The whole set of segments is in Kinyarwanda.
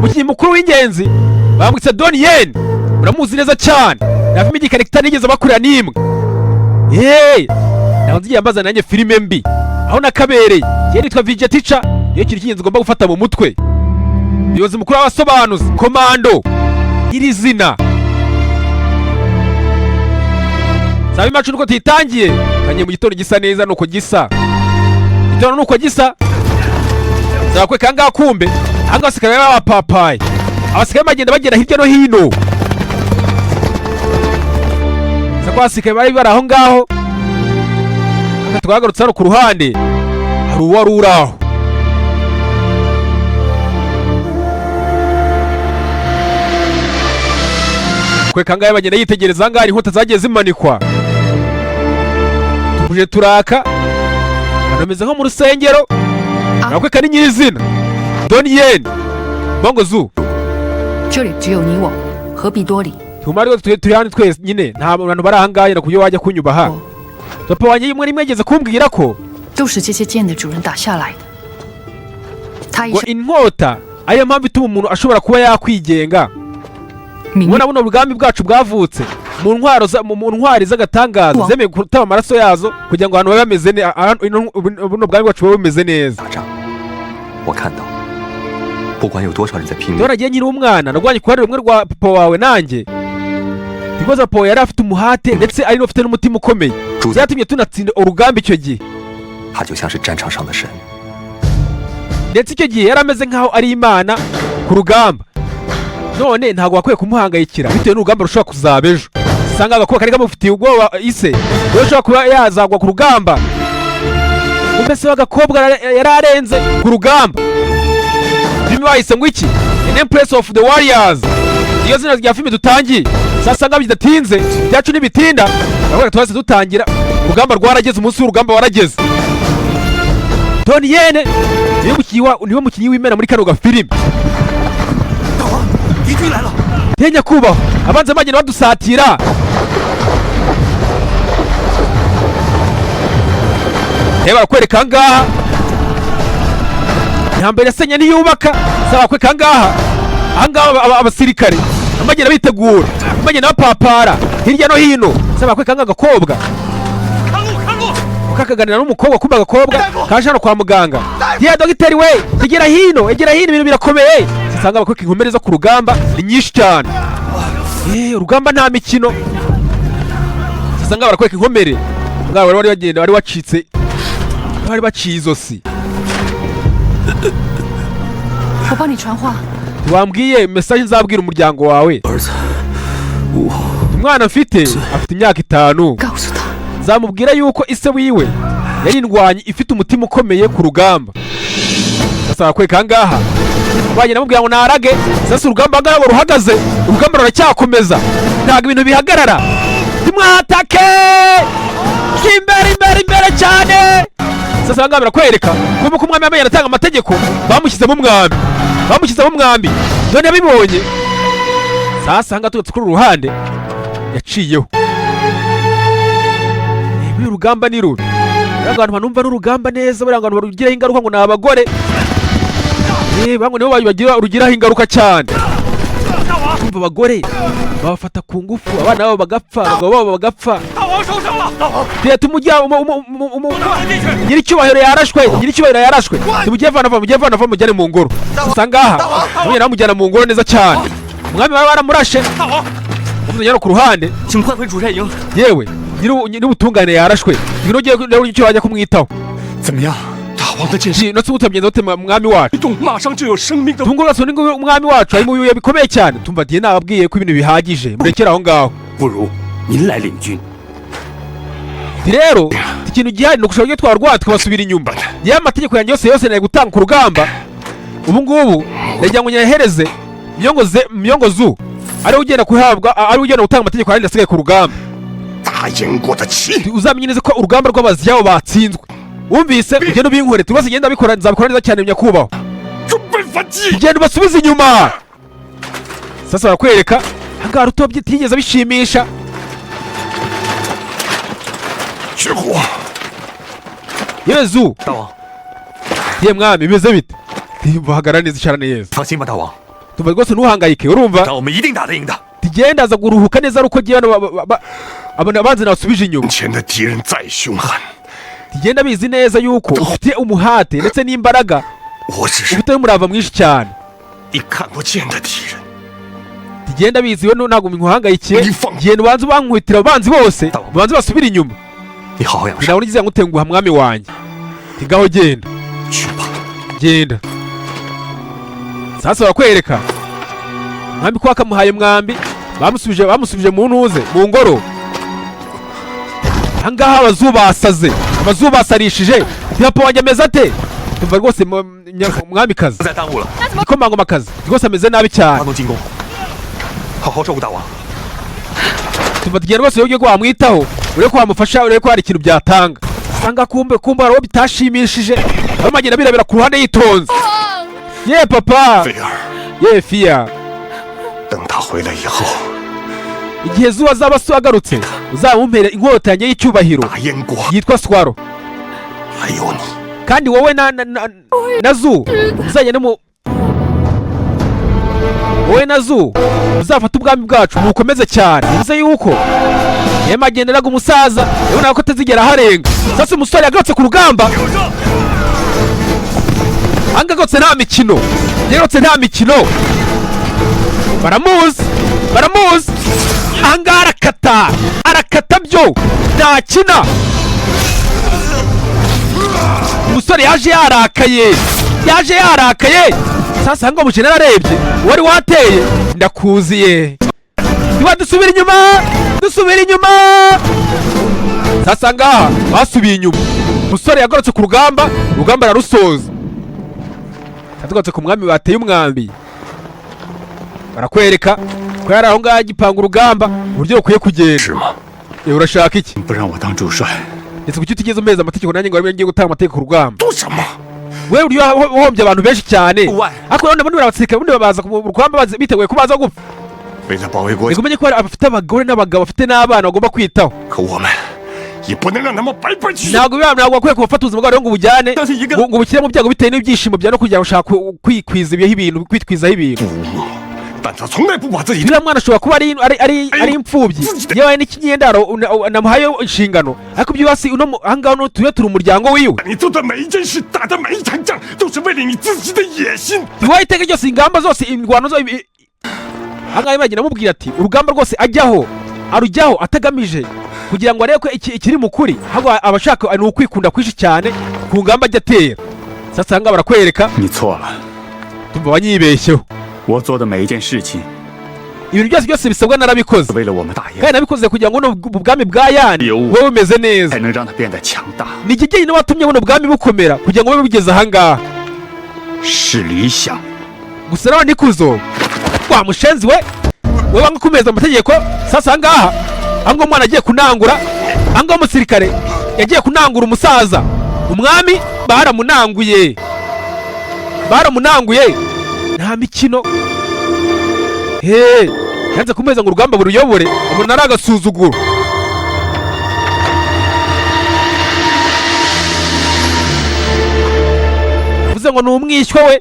umukinnyi mukuru w'ingenzi bamwitse Donnie Yen, muramuzi neza cyane, nta filime y'igikarekita nigeze bakorera n'imwe. Naho nzigiye mbaza nanjye filime mbi aho nakabereye. Ye nitwa VJ Teacher, iyo kiri cy'ingenzi ugomba gufata mu mutwe. Umuyobozi mukuru w'abasobanuzi, komando, iri zina. Sabi macu nuko titangiye, kanye mu gitondo gisa neza nuko gisa. Gitondo nuko gisa. Zakwe kanga kumbe, anga sikara y'abapapayi. Abasikaye bagenda hirya no hino. Sakwasikaye bari baraho ngaho. Aka twagarutse hano ku ruhande. Hari uwari uraho. Kwe kangaye bagenda yitegereza ngari inkota zagiye zimanikwa. Tuje turaka. Anomeze nko mu rusengero. Nakwe kari nyirizina. Donnie Yen. Bongo Zu. 这里只有你我何必多礼。 Tumari turi hano twese nyine nta bantu barahangaye nakubyo wajya kunyubaha. Papa wanjye yimwe rimwe yageze kumbwira ko 都是这些剑的主人打下来的。他一 ngo inkota ariyo mpamvu ituma umuntu ashobora kuba yakwigenga. Ubona buno ubwami bwacu bwavutse mu ntwari z'agatangaza zemeye gutaba amaraso yazo kugira ngo abantu babe bameze neza. Buno ubwami bwacu bube bumeze neza. 我看到不管有多少人在拼命， Dore nyiri umwana narwanye ku ruhande rumwe rwa papa wawe nanjye. Tibaza papa yari afite umuhate ndetse ari n'ufite n'umutima ukomeye. Byatumye tunatsinda urugamba icyo gihe. 他就像是战场上的神。 Ndetse icyo gihe yari ameze nkaho ari imana ku rugamba. None ntabwo wakwiye kumuhangayikira bitewe n'urugamba rushobora kuzaba ejo. Usanga agakuba kari kamufitiye ubwoba ise ushobora kuba yazagwa ku rugamba. Umese w'agakobwa yari arenze ku rugamba. Filime bayise ngo iki? An Empress of the Warriors. Iyo zina rya filime dutangiye. Sasa nga bidatinze byacu nibitinda. Ahubwo twese dutangira urugamba rwarageze, umunsi w'urugamba warageze. Donnie Yen niwe mukinnyi w'imena muri kano gafilime. Tenya kubaho abanza bagenda badusatira. Reba kwereka ngaha intambara yasenye niyubaka. Saba kwereka ngaha ahangaha abasirikare bagenda bitegura bagenda bapapara hirya no hino. Saba kwereka agakobwa kakaganira n'umukobwa kumba agakobwa kaje hano kwa muganga. Ye dogiteri we egera hino ibintu birakomeye. Sisanga abakwereka inkomere zo ku rugamba ni nyinshi cyane. Urugamba nta mikino. Sisanga barakwereka inkomere ngaho wari bagenda wari wacitse bari baciye izosi. 我帮你传话。 Wambwiye message nzabwira umuryango wawe. Umwana mfite afite imyaka 5. 告诉他 Zamubwira yuko ise wiwe yari indwanyi ifite umutima ukomeye ku rugamba. Sasa bakweka ngaha bagenda bamubwira ngo narage. Sasa urugamba ngabo ruhagaze, urugamba ruracyakomeza ntabwo ibintu bihagarara. Timwatake imbere cyane. Sasa ngabira kwereka kuko umwami yamenye aratanga amategeko bamushyize mu mwambi. None yabibonye. Sasa hanga tutse kuri ruhande yaciyeho. Ibi urugamba ni rubi. Abantu banumva n'urugamba neza bari abantu barugira ingaruka ngo nabagore. Bango nibo urugiraho ingaruka cyane. Kumva abagore babafata ku ngufu, abana babo bagapfa, abagabo babo bagapfa. Tiye tumujya nyiricyubahiro yarashwe. Tumujye vana mujyane mu ngoro. Usangaha mwe namujyana mu ngoro neza cyane. Umwami baramurashe. Umujyana ku ruhande. Yewe nyiri ubutungane yarashwe. Ngiro giye rero icyo wajya kumwitaho. 怎么样？大王的剑士， No tsubutamye mwami wacu. 一动马上就有生命的。 Tungura so ningo umwami wacu ari mu bihe bikomeye cyane. Tumva diye nababwiye ko ibintu bihagije. Murekera aho ngaho. 不如您来领军。 Rero ikintu gihari no gushobora twarwa twabasubira inyuma. Ya mategeko yanjye yose naye gutanga ku rugamba. Ubu ngubu ndagira ngo nyahereze Myongo Zu. Ari ugenda kuhabwa ari ugenda gutanga amategeko ari ndasigaye ku rugamba. 大燕国的旗， Uzamenye neza ko urugamba rw'abaziyaho batsinzwe. Wumvise ugenda ubinkore tubase genda bikora nzabikora neza cyane nyakubaho. 准备反击。 Ugenda basubiza inyuma. Sasa barakwereka hanga rutobye tigeze bishimisha. 绝活。 Yezu. 大王， Ye mwami bimeze bite? Bahagara neza cyane neza. 放心吧，大王， tuva rwose ntuhangayike urumva 但我们一定打得赢的。 tugenda aza guruhuka neza ari uko agiye abona abanzi nasubije inyuma 眼前的敌人再凶悍， tugenda bizi neza yuko ufite umuhate ndetse n'imbaraga 我只是 ufite n'umurava mwinshi cyane 你看不见的敌人。 tugenda bizi we ntabwo nkuhangayikiye Nifunga. genda ubanze ubankubitira abanzi bose ubanze basubire inyuma 你好好养伤。 nawe ugize ngutenguha mwami wanjye tigaho genda 去吧， genda sasa barakwereka mwami ko wakamuhaye mwambi bamusubije mu ntuze mu ngoro ahangaha abazubasaze abazubasarishije papa wanjye ameze ate tumva rwose mwamikazi 不再耽误了， igikomangomakazi rwose ameze nabi cyane 发动进攻，好好照顾大王。 tumva tugenda rwose uburyo ko wamwitaho urebe ko wamufasha urebe ko hari ikintu byatanga usanga kumbe hari uwo bitashimishije arimo agenda birabira ku ruhande yitonze ye papa 菲儿， ye fiya 等他回来以后， igihe zuba azaba agarutse uzamumpere inkota yanjye y'icyubahiro 大燕国 yitwa swaro 还有你， kandi wowe na zu uzagenda wowe na zu uzafata ubwami bwacu bukomeze cyane bivuze yuko yema agenderaga umusaza yabona ko atazigera aharenga sasa umusore yagarutse ku rugamba agarutse nta mikino yagarutse nta mikino baramuzi ahangaha arakata byo ntakina umusore yaje yarakaye sasa ngo umukene ararebye wari wateye ndakuziye niba dusubira inyuma sasa ngaha basubiye inyuma umusore yagarutse ku rugamba ararusoza yatugatse ku mwami bateye umwambi barakwereka ko yari aho ngaho agipanga urugamba uburyo bukwiye kugenda 是吗？ urashaka iki 不让我当主帅， ndetse kuki utigeze umeza amategeko nanjye ngo ngiye gutanga amategeko ku rugamba 做什么？ wewe uriyo wahombye abantu benshi cyane Uwaye. ariko none bundi abasirikare bundi baza ku rugamba biteguye ko baza gupfa 为了保卫国家， reka umenye ko bafite abagore n'abagabo bafite n'abana bagomba kwitaho 可我们也不能让他们白白去。 ntabwo bakwiye kubafata ubuzima bwabo ngo ubujyane 但是一个 ngo ubushyire mu byago bitewe n'ibyishimo bya no kugira ngo ushaka kwitwizaho ibintu 但他从来不把自己 uriya mwana ashobora kuba ari imfubyi yewe n'ikinyendaro namuhaye inshingano ariko ibyo hasi ahangaha tuyo turi umuryango wiwe 你做的每一件事，打的每一场仗，都是为了你自己的野心。 wowe iteka ryose ingamba zose imirwano zo ahangaha bagenda amubwira ati urugamba rwose arujyaho atagamije kugira ngo arebe ko ikiri mu kuri ahubwo abashaka ni ukwikunda kwinshi cyane ku ngamba ajya atera sasa ahangaha barakwereka 你错了。 tumva wanyibeshyeho 我做的每一件事情， ibintu byose bisabwa narabikoze 为了我们大燕， kandi nabikoze kugira ngo buno bwami bwa yani bube bumeze neza 才能让它变得强大。 ni iki jyenyine watumye buno bwami bukomera kugira ngo bube bugeze ahangaha 是理想。 gusa nawe nikuzo wa mushenzi we wanga kumeza amategeko sasa ahangaha ahangaha umwana agiye kunangura ahangaha umusirikare yagiye kunangura umusaza umwami baramunanguye nta mikino yanze kumeza ngo urugamba buruyobore umuntu ari agasuzuguro uvuze ngo ni umwishywa we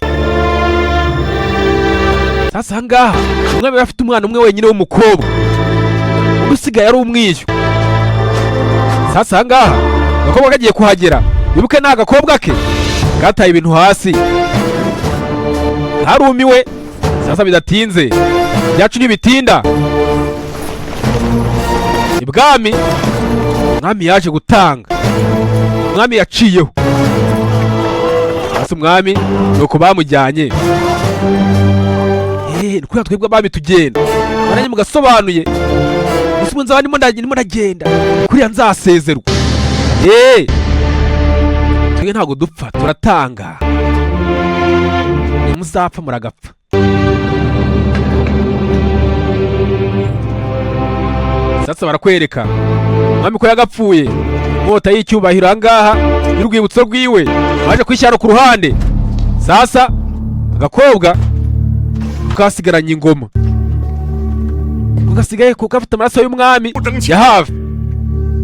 sasa ahangaha umwami yari afite umwana umwe wenyine w'umukobwa undi usigaye ari umwishywa sasa ahangaha agakobwa kagiye kuhagera wibuke ni agakobwa ke kataye ibintu hasi harumiwe sasa bidatinze byacu ntibitinda ibwami umwami yaje gutanga umwami yaciyeho hasi umwami nuko bamujyanye ni kuriya twebwe abami tugenda nanjye mugasobanuye gusa ubu nzaba ndimo ndagenda kuriya nzasezerwa twebwe ntabwo dupfa turatanga muzapfa muragapfa sasa barakwereka umwami ko yagapfuye inkota y'icyubahiro ahangaha y'urwibutso rwiwe baje kwishyira ku ruhande sasa agakobwa kasigaranye ingoma gasigaye ko gafite amaraso y'umwami ya hafi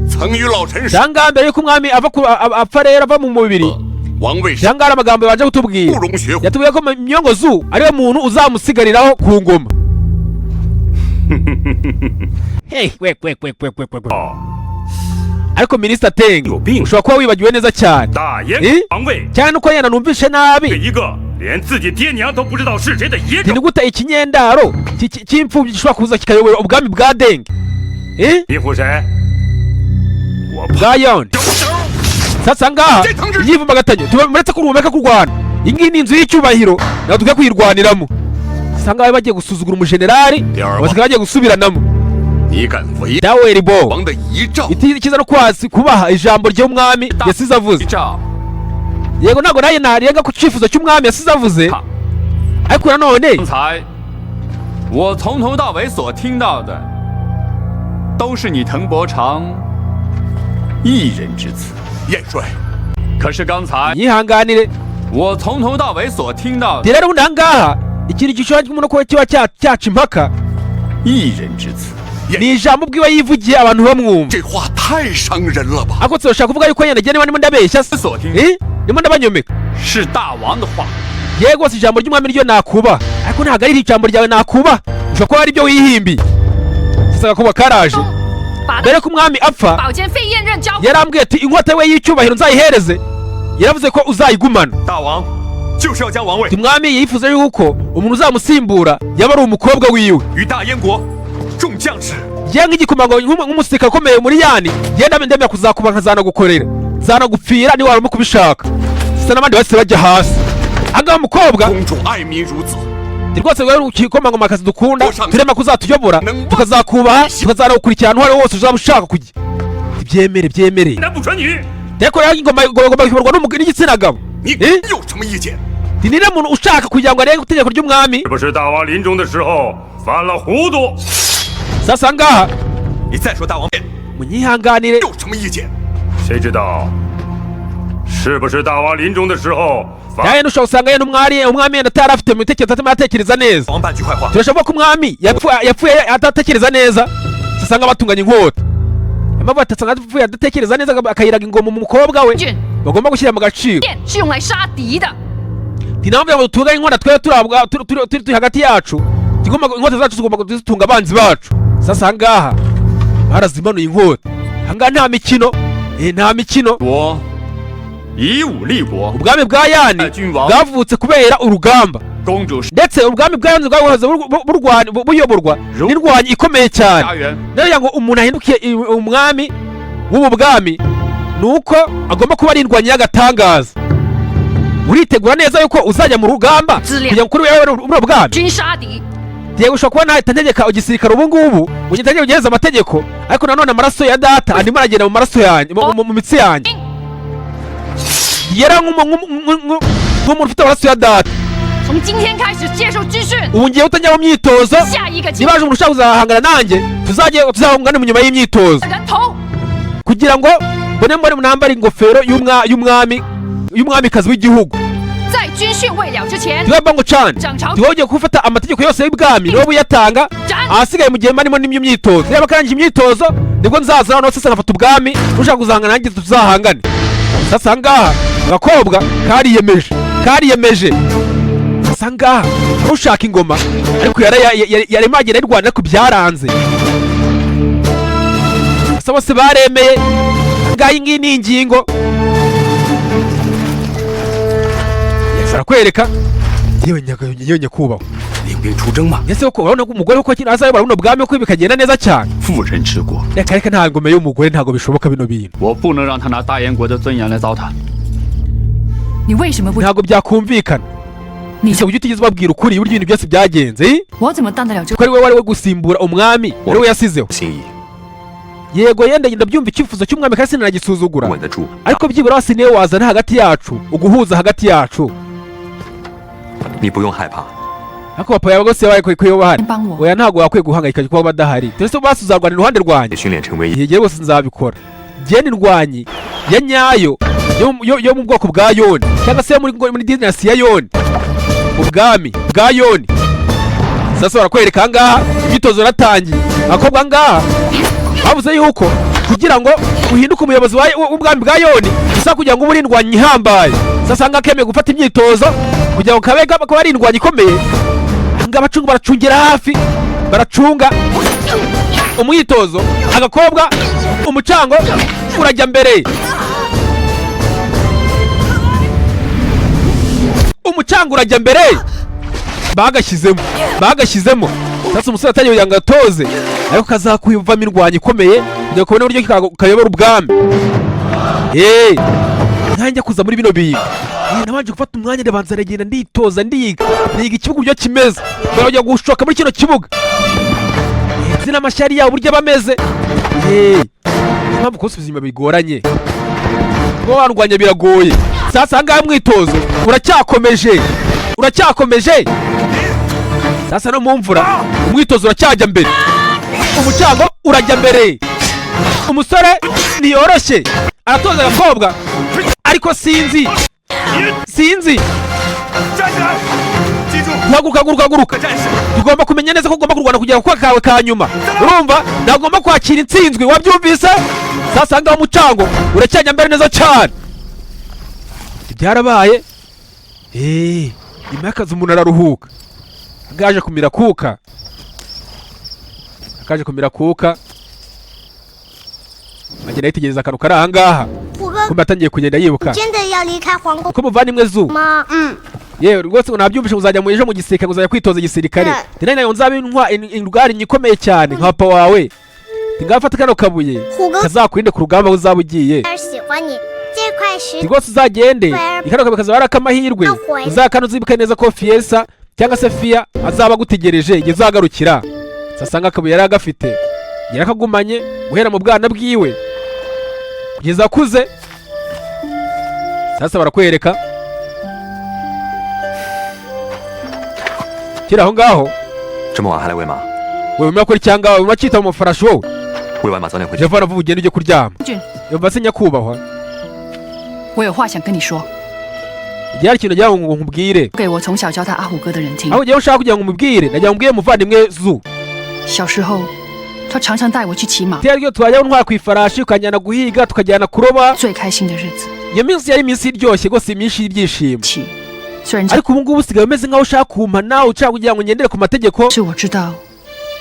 曾与老臣 cyangwa mbere yuko umwami apfa rero ava mu mubiri 王位是 cyangwa hari amagambo yabanje kutubwira 不容学虎。 yatubwiye ko Myongozu ariwe muntu uzamusigariraho ku ngoma. Hey, we. 哦， ariko Minisita Teng 有病 ushobora kuba wibagiwe neza cyane 大燕 Eh? 王位 cyane nuko yenda numvishe 给 nabi 一个连自己爹娘都不知道是谁的野 ni 种。 gute ikinyendaro cy'imfubyi gishobora kuza kikayobora ubwami bwa Deng你唬谁？我怕 bwa Yon. 有手。 Sasa ngaha yivumbagatanya muretse kurumeka kurwana. Iyi ngiyi ni inzu y'icyubahiro nawe tujya kuyirwaniramo. Sasa ngaha bagiye gusuzugura umujenerali basigaye bagiye gusubiranamo. 你敢违 Daweri Bo 王的遗诏？ ikiza no kwasi kubaha ijambo ry'umwami yasize avuze. 遗诏 Yego ntabwo naye narenga ku cyifuzo cy'umwami yasize avuze, ariko nanone 刚才我从头到尾所听到的，都是你滕伯长一人之词。 元帅， 可是刚才 yihanganire 我从头到尾所听到的， rero ubundi aha ngaha ikintu gishobora kuba kiba cyaca impaka 一人之词。 ni ijambo ubwiwe yivugiye abantu bamwumva. 这话太伤人了吧？ ariko turashaka kuvuga yuko yenda niba ndimo ndabeshya se 所听 ndimo ndabanyomeka. 是大王的话， yego si ijambo ry'umwami ryo nakuba, ariko ntabwo ari ijambo ryawe nakuba, ushobora kuba ari ibyo wihimbiye. sasa kuba karaje 把 mbere ko umwami apfa 宝剑飞燕刃交给 yarambwiye ati inkota we y'icyubahiro nzayihereze, yaravuze ko uzayigumana. 大王就是要将王位 umwami yifuza yuko umuntu uzamusimbura yaba ari umukobwa wiwe. 与大燕国众将士 ye nk'igikomangoma nk'umusirikare ukomeye muri Yani yenda ndemera kuzakuba nkazanagukorera zanagupfira niba warimo kubishaka. sasa n'abandi bahise bajya hasi. ahangaha umukobwa 公主爱民如子， rwose rero igikomangoma akazi dukunda Ushaka- turema kuzatuyobora Nangwa- tukazakubaha tukazanagukurikirana aho ari ho hose uzaba ushaka kujya. byemere 男不传女， ariko rero ingoma igomba kuyoborwa n'igitsina gabo. 你 Eh? 有什么意见？ ni nire muntu ushaka kugira ngo arenge itegeko ry'umwami. 是不是大王临终的时候犯了糊涂？ sasa ngaha 你再说大王 munyihanganire 有什么意见？谁知道？是不是大王临终的时候犯 nawe ushobora usanga yenda umwami yenda atari afite mu bitekerezo atarimo aratekereza neza. 王半句坏话？ turashobora ko umwami yapfuye adatekereza neza. sasa ngaha batunganya inkota impamvu batasanga apfuye adatekereza neza akayiraga ingoma mu mukobwa we 军 bagomba gushyira mu gaciro. 剑是用来杀敌的， ni naho ngo tunganye inkota twebwe turi hagati yacu, inkota zacu tugomba kuzitunga abanzi bacu. sasa aha ngaha barazimanuye inkota. aha ngaha nta mikino, nta mikino. 我以武立国， ubwami bwa Yani bwavutse kubera urugamba, 公主是 ndetse ubwami bwa Yani bwahoze buyoborwa n'indwanyi ikomeye 家 cyane. 园， rero ngo umuntu ahindukiye umwami w'ubu bwami ni uko agomba kuba ari indwanyi y'agatangaza. uritegura neza yuko uzajya mu rugamba kugira ngo kuri wewe buno bwami. 军杀敌， yego ushobora kuba nahita ntegeka igisirikare ubu ngubu ugitangiye ugereza amategeko, ariko nanone amaraso ya data andimo aragenda mu maraso yanjye mu mitsi yanjye. yera nk'umuntu ufite amaraso ya data. 从今天开始接受军训， ubu ngiye utajya mu myitozo. 下一个 niba aje umuntu ushaka kuzahangana nanjye tuzahungana nyuma y'imyitozo 人头， kugira ngo mbone munambara ingofero y'umwamikazi w'igihugu. 在军训未了之前， tugomba ngo cane 涨潮 tugiye gufata amategeko yose y'ubwami niwo buyatanga. 斩， ahasigaye mu gihe mbarimo n'imyo myitozo, niba karangije imyitozo nibwo nzaza noneho sasa nkafata ubwami, ushaka kuzahangana nanjye tuzahangane. sasa ngaha agakobwa kariyemeje. sasa ngaha ushaka ingoma ariko yarimo agenda ayirwanira ariko byaranze. sasa bose baremeye. ngaha iyi ngiyi ni ingingo yashobora kwereka yewe nyakubahwa. 领兵出征嘛， ese ko urabona ko umugore uko azayobora buno bwami ko bikagenda neza cyane. 妇人之国， reka nta ngoma y'umugore ntabwo bishoboka bino bintu. 我不能让他拿大燕国的尊严来糟蹋。 你为什么不？ ntabwo byakumvikana. 你 ese ujye utigeze ubabwira ukuri uburyo ibintu byose byagenze. 我怎么担得了这 ko ari we wari we gusimbura umwami wari we yasizeho. 心意 yego yenda ndabyumva icyifuzo cy'umwami kandi sinanagisuzugura, 稳得住。 ariko byibura wasi niwe wazana hagati yacu uguhuza hagati yacu. 你不用害怕， ariko papa yawe rwose yabaye kuyoba hari. 帮我？ oya ntabwo wakwiye guhangayika kuba badahari. turese basi uzarwanira iruhande rwanjye. 训练成为 yegeye rwose nzabikora. genda indwanyi ya nyayo yo mu bwoko bwa Yoni cyangwa se muri dinasi ya Yoni, ubwami bwa Yoni. sasa barakwereka ahangaha imyitozo yaratangiye. abakobwa ahangaha bavuze yuko kugira ngo uhinduke umuyobozi w'ubwami bwa Yoni gusa kugira ngo ube urindwanyi ihambaye. Sasa ngaha kemeye gufata imyitozo kugira ngo kabe kuba ari indwanyi ikomeye. Nga abacunga baracungira hafi, baracunga umwitozo. Agakobwa umucango urajya mbere, umucango urajya mbere. Bagashyizemo sasa umusore atangiye kugira ngo atoze, ariko kazakuyuvamo indwanyi ikomeye kugira ngo kabone uburyo kayobora ubwami. Nkanjya kuza muri bino bintu nabanje gufata umwanya ndabanza aragenda nditoza ndiga ikibuga uburyo kimeze, barajya gushoka muri kino kibuga nzi n'amashyari yabo uburyo bameze. Impamvu kusubiza inyuma bigoranye, kuba warwanya biragoye. Sasa ahangaha mwitozo uracyakomeje. Sasa no mu mvura umwitozo uracyajya mbere, umucango urajya mbere. Umusore ntiyoroshye aratoza agakobwa, ariko sinzi guhaguruka. Tugomba kumenya neza ko ugomba kurwana kugera ku kawe ka nyuma, urumva? Ntagomba kwakira intsinzwi, wabyumvise? Sasa ahangaha umucango uracyajya mbere neza cyane. Byarabaye nyuma y'akazi umuntu araruhuka. Agaje kumira kuka agenda yitegereza akantu kari ahangaha, kumbe atangiye kugenda yibuka uko muvandimwe Zu. Yewe rwose nabyumvishe uzajya mu ejo mu gisirikare, uzajya kwitoza igisirikare. Tena nayo nzabe indwara ikomeye cyane nka papa wawe. Tingafata kano kabuye kazakurinde ku rugamba uzaba ugiye. Rwose uzagende ikano kabuye kazaba ari akamahirwe, uzakana uzibuke neza ko Fiesa cyangwa se Fia azaba agutegereje igihe uzagarukira. Sasa ngakabuye yari agafite yarakagumanye guhera mu bwana bwiwe kugeza akuze. Sasa barakwereka kira aho ngaho. Wewe mwakora cyangwa wewe mwakita mu farashi wowe? Jeva navuga ugende ujye kuryama. Yumva se nyakubahwa, 我有话想跟你说。 Igihe ikintu nagira ngo nkubwire, 给我从小教他阿虎哥的人听。 aho ugiye ushaka kugira ngo umubwire, nagira ngo mbwire muvandimwe Zu. 小时候，他常常带我去骑马， Ryo twajya ntwara ku ifarashi ukajyana guhiga tukajyana kuroba. 最开心的日子。 Iyo minsi yari iminsi iryoshye rwose, iminsi y'ibyishimo. 虽然 ariko ubu ngubu usigaye umeze nkaho ushaka kumpana, ushaka kugira ngo ngendere ku mategeko. 是我知道，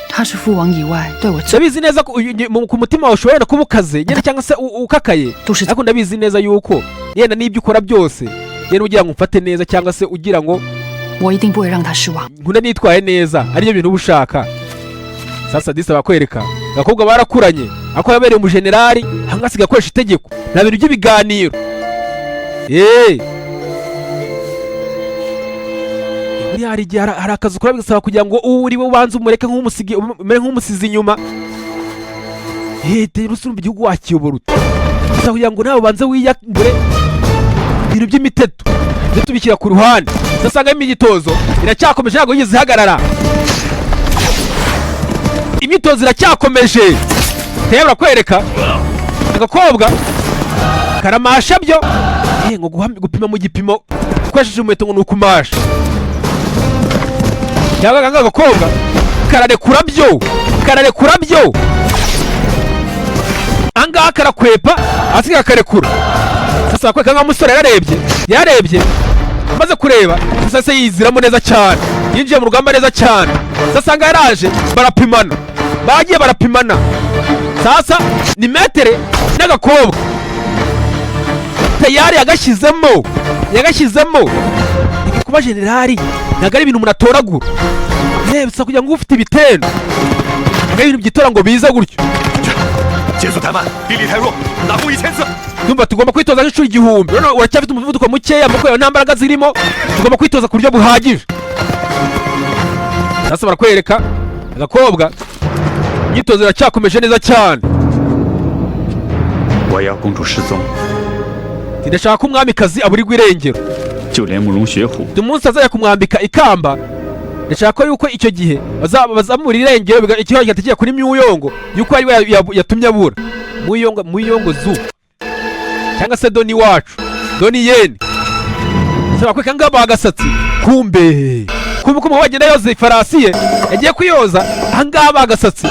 他是父王以外对我最 ndabizi neza ko ku mutima wawe ushobora kuba ukaze nyine cyangwa se ukakaye, ariko ndabizi neza yuko yenda n'ibyo ukora byose yenda ugira ngo umfate neza cyangwa se ugira ngo 我一定不会让他失望。 nkunda nitwaye neza, ariyo bintu uba ushaka. Sasa disa bakwereka abakobwa barakuranye, ako yabereye umujenerali hanga asiga akoresha itegeko, nta bintu by'ibiganiro. Hari igihe hari akazi ukora bigasaba kugira ngo uri we ubanze umureke nk'umusizi inyuma. Rero usumba igihugu wakiyobora ute? Gusa kugira ngo nawe ubanze wiyambure ibintu by'imiteto ndetse tubishyira ku ruhande. Sasa ngaho imyitozo iracyakomeje, ntabwo yigeze ihagarara. Imyitozo iracyakomeje. Rero barakwereka agakobwa karamasha byo, ngo gupima mu gipimo ukoresheje umuheto ngo ni ukumasha. Cyangwa agakobwa kararekura byo angaha karakwepa asiga karekura. Sasa kweka nka musore yarebye amaze kureba, sasa yiziramo neza cyane, yinjiye mu rugamba neza cyane. Sasa ngaha yaraje bagiye barapimana. Sasa ni metere n'agakobwa tayari yagashyizemo kuba generali ntabwo ari ibintu umuntu atoragura. Bisa kugira ngo ufite ibitendo ntabwo ari ibintu byitora ngo biza gutyo. Tumva tugomba kwitoza nk'inshuro 1000. None uracyafite umuvuduko mukeya, amaboko yawe nta mbaraga zirimo, tugomba kwitoza ku buryo buhagije. Sasa barakwereka agakobwa imyitozo iracyakomeje neza cyane. Ndashaka ko umwamikazi aburirwa irengero. Umunsi azajya kumwambika ikamba, ndashaka yuko icyo gihe bazamura irengero, ikibazo kigategeka kuri Myuyongo yuko ari yatumye abura. Myuyongo Zu cyangwa se Doni wacu, Doni Yeni. Saba kweka ngaba agasatsi, kumbe ko wagenda yoza ifarasi ye yagiye kuyoza, ahangaba agasatsi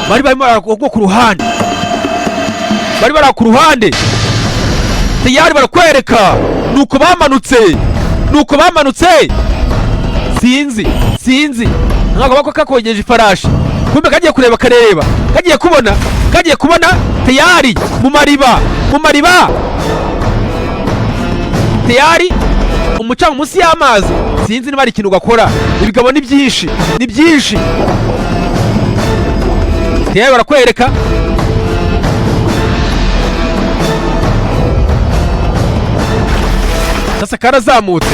bari barimo ku ruhande. bari bari ku ruhande tayari barakwereka nuko bamanutse sinzi nk'akaboko kakogeje ifarashi kumbe kagiye kureba kareba kagiye kubona tayari mu mariba tayari umucanga munsi y'amazi sinzi niba ari ikintu ugakora ibigabo ni byinshi tayari barakwereka sasa karazamutse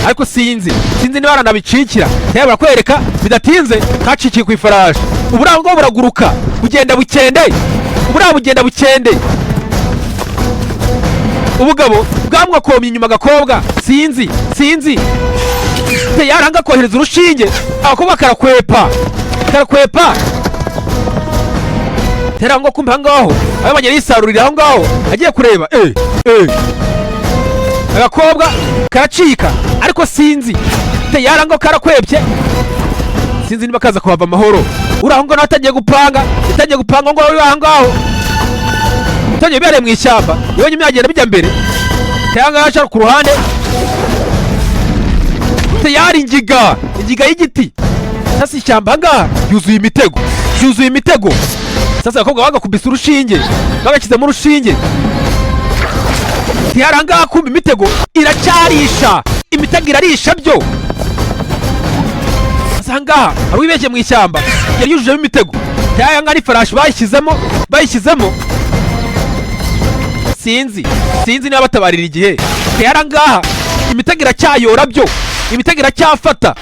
ariko sinzi niba aranabicikira tayari barakwereka bidatinze kacikiye ku ifarashi uburaho bwo buraguruka bugenda bukende ubugabo bwamwakomye inyuma agakobwa sinzi tayari anga kohereza urushinge abakobwa karakwepa tera ngo kumbe ahangaho abamanye yisarurira aho ngaho agiye kureba agakobwa karacika ariko sinzi tayari ngo karakwepye sinzi niba kaza kuhava amahoro uraho ngo natangiye gupanga ngo uri aho ngaho utangiye bibereye mu ishyamba ibonye imyagenda bijya mbere tayari aca ku ruhande tayari ingiga y'igiti sasa ishyamba ahangaha yuzuye imitego sasa abakobwa bagakubise urushinge bagashyizemo urushinge tayari ahangaha kumva imitego iracyarisha imitego irarisha byo sasa ahangaha hari uwibeshye mu ishyamba yari yujujemo imitego tayari ahangaha n'ifarashi bayishyizemo sinzi niba batabarira igihe tayari ahangaha imitego iracyayora byo imitego iracyafata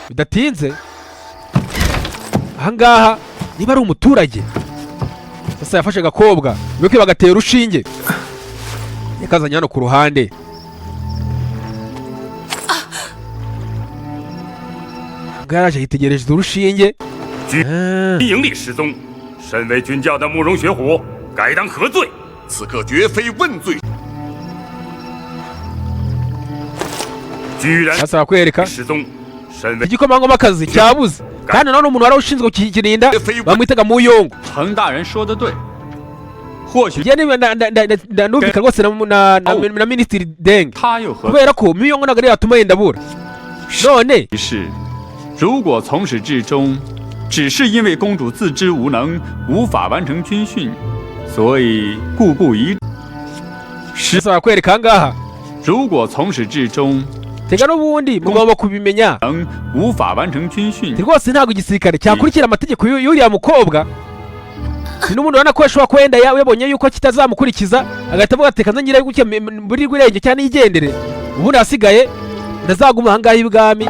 bidatinze ahangaha niba ari umuturage sasa yafashe agakobwa bibuke bagatera urushinge yakazanye hano ku ruhande garaje yitegereje urushinge 营里失踪，身为军教的慕容学虎该当何罪？ 此刻绝非问罪。 居然 sasa bakwereka 失踪，身为 igikomangomakazi cyabuze kandi nanone umuntu wari ushinzwe kukirinda bamwitaga Muyongo 程大人说的对，或许 ndanumvika rwose na minisitiri Deng 他又何 kubera ko Muyongo ntabwo ari yatuma yenda abura none 是？如果从始至终只是因为公主自知无能，无法完成军训，所以故布疑。 sasa bakwereka ahangaha 如果从始至终 tega n'ubundi mugomba kubimenya 无法完成军训， rwose ntabwo igisirikare cyakurikira amategeko y'uriya mukobwa n'ubundi urabona ko ashobora kuba yenda yabonye yuko kitazamukurikiza agahita avuga ati kanza ngire gutya muri rwirenge cyane yigendere ubundi hasigaye ndazaguma ahangaha ibwami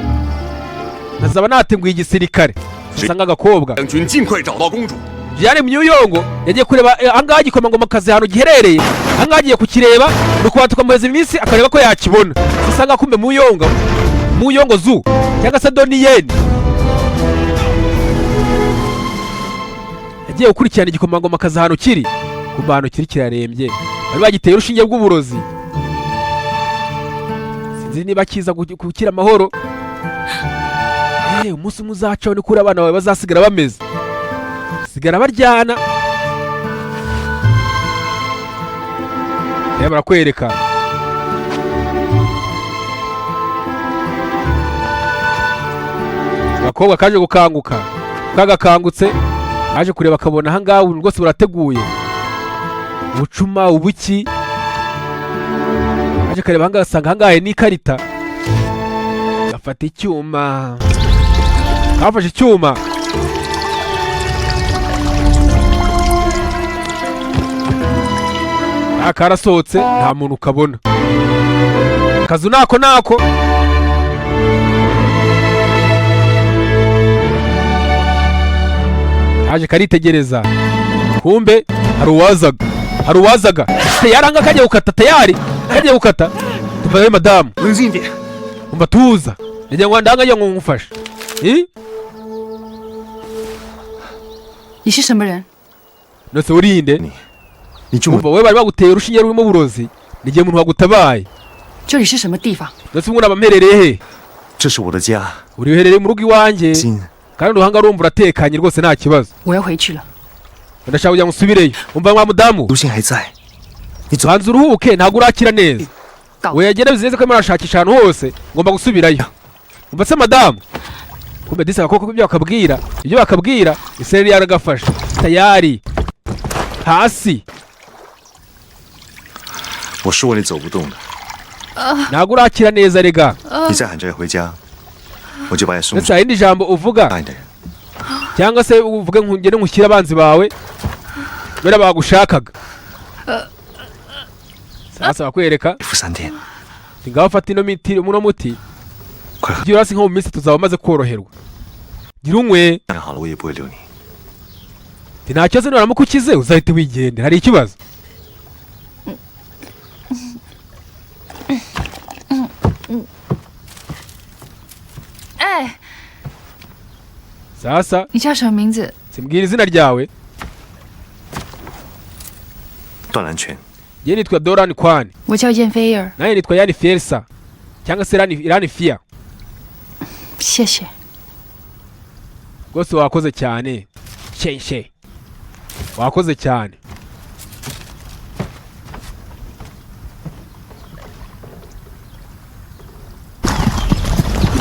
nkazaba natenguye igisirikare usanga agakobwa 将军尽快找到公主。 Jeanne Muyongo yagiye kureba ahangaha igikomangomakazi ahantu giherereye ahangaha agiye kukireba ni ukuba tukamuheza iminsi akareba ko yakibona usanga kumbe Muyongo zu cyangwa se Doniyeni yagiye gukurikirana igikomangomakazi ahantu kiri kumbe ahantu kiri kirarembye bari bagiteye urushinge rw'uburozi sinzi niba kiza gukira amahoro umunsi umwe uzacaho ni kuri abana bawe bazasigara bameze sigara baryana barakwereka agakobwa kaje gukanguka kagakangutse kaje kureba akabona ahangaha ubu rwose burateguye ubucuma ubuki kaje kareba ahangaha asanga ahangaha n'ikarita gafata icyuma kafashe icyuma karasohotse nta muntu ukabona akazu nako kaje karitegereza kumbe hari uwazaga tayari anga kagiye gukata tuvayo madamu 冷静一点。 umva tuza nagira ngo ndanga ngo ngufashe 你是什么人？ nose urinde 你救我， umva wowe bari baguteye urushinge rurimo uburozi nigiye umuntu wagutabaye 这里是什么地方？ nose umwana bamperereye he 这是我的家， uriherereye mu rugo iwanjye 心 kandi uruhanga rumva uratekanye rwose nta kibazo 我要回去了。ndashaka kugira ngo usubireyo. Umva mwa mudamu, 卢鑫还在，你走。 banza uruhuke ntabwo urakira neza. 搞 we yagenda bizineze ko arimo arashakisha ahantu hose ngomba gusubirayo. Umva se madamu, kumbe disi agakoko ibyo bakabwira Israel yaragafashe tayari hasi. 我说你走不动的， ntabwo urakira neza rega. 你再喊这回家，我就把你送 ndetse 去 hari indi jambo uvuga 爱你的人。 cyangwa se uvuge ngende nkushyire abanzi bawe bera bagushakaga. Sasa bakwereka 负3天， ngaho fata ino miti muno muti 快喝。 byura nko mu minsi tuzaba maze koroherwa. Gira unywe. 养好了，我也不会留你。 nta kibazo nuramuka ukize uzahita wigendera. hari ikibazo? Sasa 你叫什么名字？ simbwira izina ryawe. 段蓝泉， ye nitwa Doran Kwan. 我叫燕菲尔， naye nitwa Yani Felsa cyangwa se Rani Fia. 谢谢。 rwose wakoze cyane shenshe, wakoze cyane.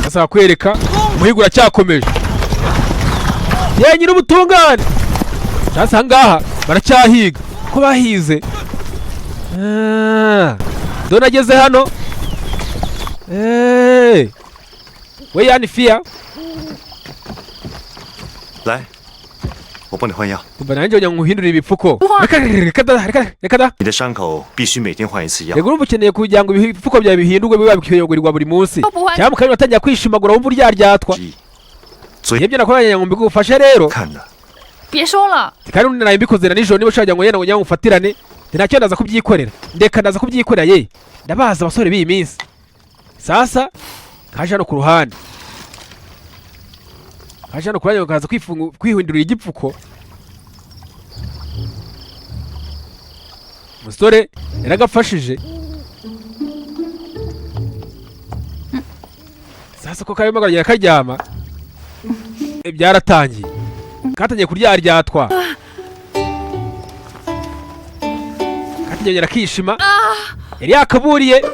Sasa bakwereka umuhigo uracyakomeje. ye nyir'ubutungane. Sasa ngaha baracyahiga ko bahize. Dona ageze hano. we Yani Fia, 来，我帮你换药。 umva nanjye kugira ngo nguhindurire ibipfuko. Wa- reka da. 你的伤口必须每天换一次药。 rego urumva ukeneye kugira ngo ibipfuko byawe bihindurwe biba bikiyogorirwa buri munsi. Ubuhari- cyangwa mukanya watangira kwishimagura wumva uryaryatwa. 所以 nibyo nakoranye ngo mbigufashe rero. 看的， 别说了， kandi undi nayo mbikoze na nijoro niba ushaka ngo yenda ngo njya ngufatirane. ntacyo ndaza kubyikorera. ndeka ndaza kubyikorera ye. ndabazi abasore b'iyi minsi. Sasa kaje hano ku ruhande. kaje hano ku ruhande kaza kwihindurira igipfuko. umusore yaragafashije. Sasa ko karimo karagera karyama. byaratangiye. katangiye kuryaryatwa. katangiye rakishima. yari yakaburiye.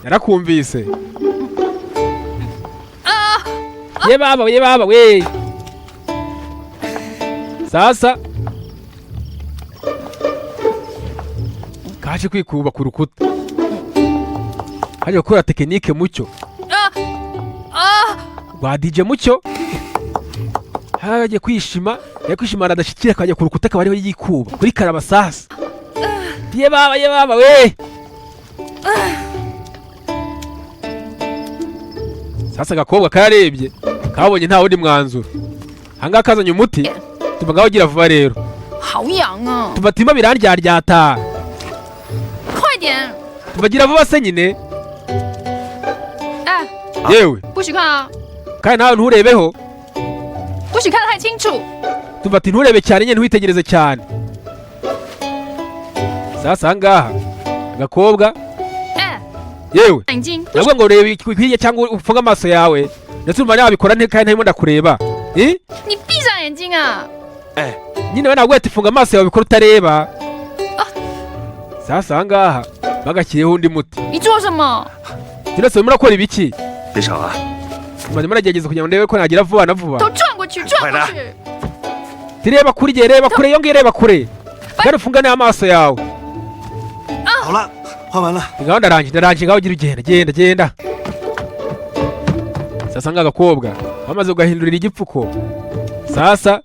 yarakumvise. ye baba we. Sasa kaje kwikuba ku rukuta. kaje gukora tekinike mucyo. rwa DJ mucyo. haje kwishima. yakwishimana adashikira kajya ku rukuta akaba ariho yikuba kuri karabasasa. ye baba we. Sasa agakobwa kararebye kabonye nta wundi mwanzuro. ahangaha kazanye umuti. tuba ngaho gira vuba rero. 好痒啊！ tubatima birandyaryata. 快点！ tubagira vuba se nyine. 哎， yewe 不许看啊！ kandi nawe nturebeho. 不许看得太清楚。 tubati nturebe cyane nyine ntiwitegereze cyane. Sasa ahangaha agakobwa. 哎， yewe 眼睛， nabwo ngo urebe ikwiye cyangwa ufunge amaso yawe. ndetse urumva nabikora kandi ntarimo ndakureba. 你闭上眼睛啊！ 哎， nyine we nabwo ati funga amaso yawe bikora utareba. Sasa ahangaha bagashyiriyeho undi muti. 你做什么？ Tirese urimo urakora ibiki? 别吵啊！ Ndimo ndagerageza kugira ngo ndebe ko nagira vuba na vuba. 都转过去，转过去。 Tireba kuri je, reba kure, yongeye reba kure. Kandi ufunga n'amaso yawe. 好了，换完了。 Ngaho ndarangije ngaho gira genda. Sasa ngagakobwa bamaze kugahindurira igipfuko. Sasa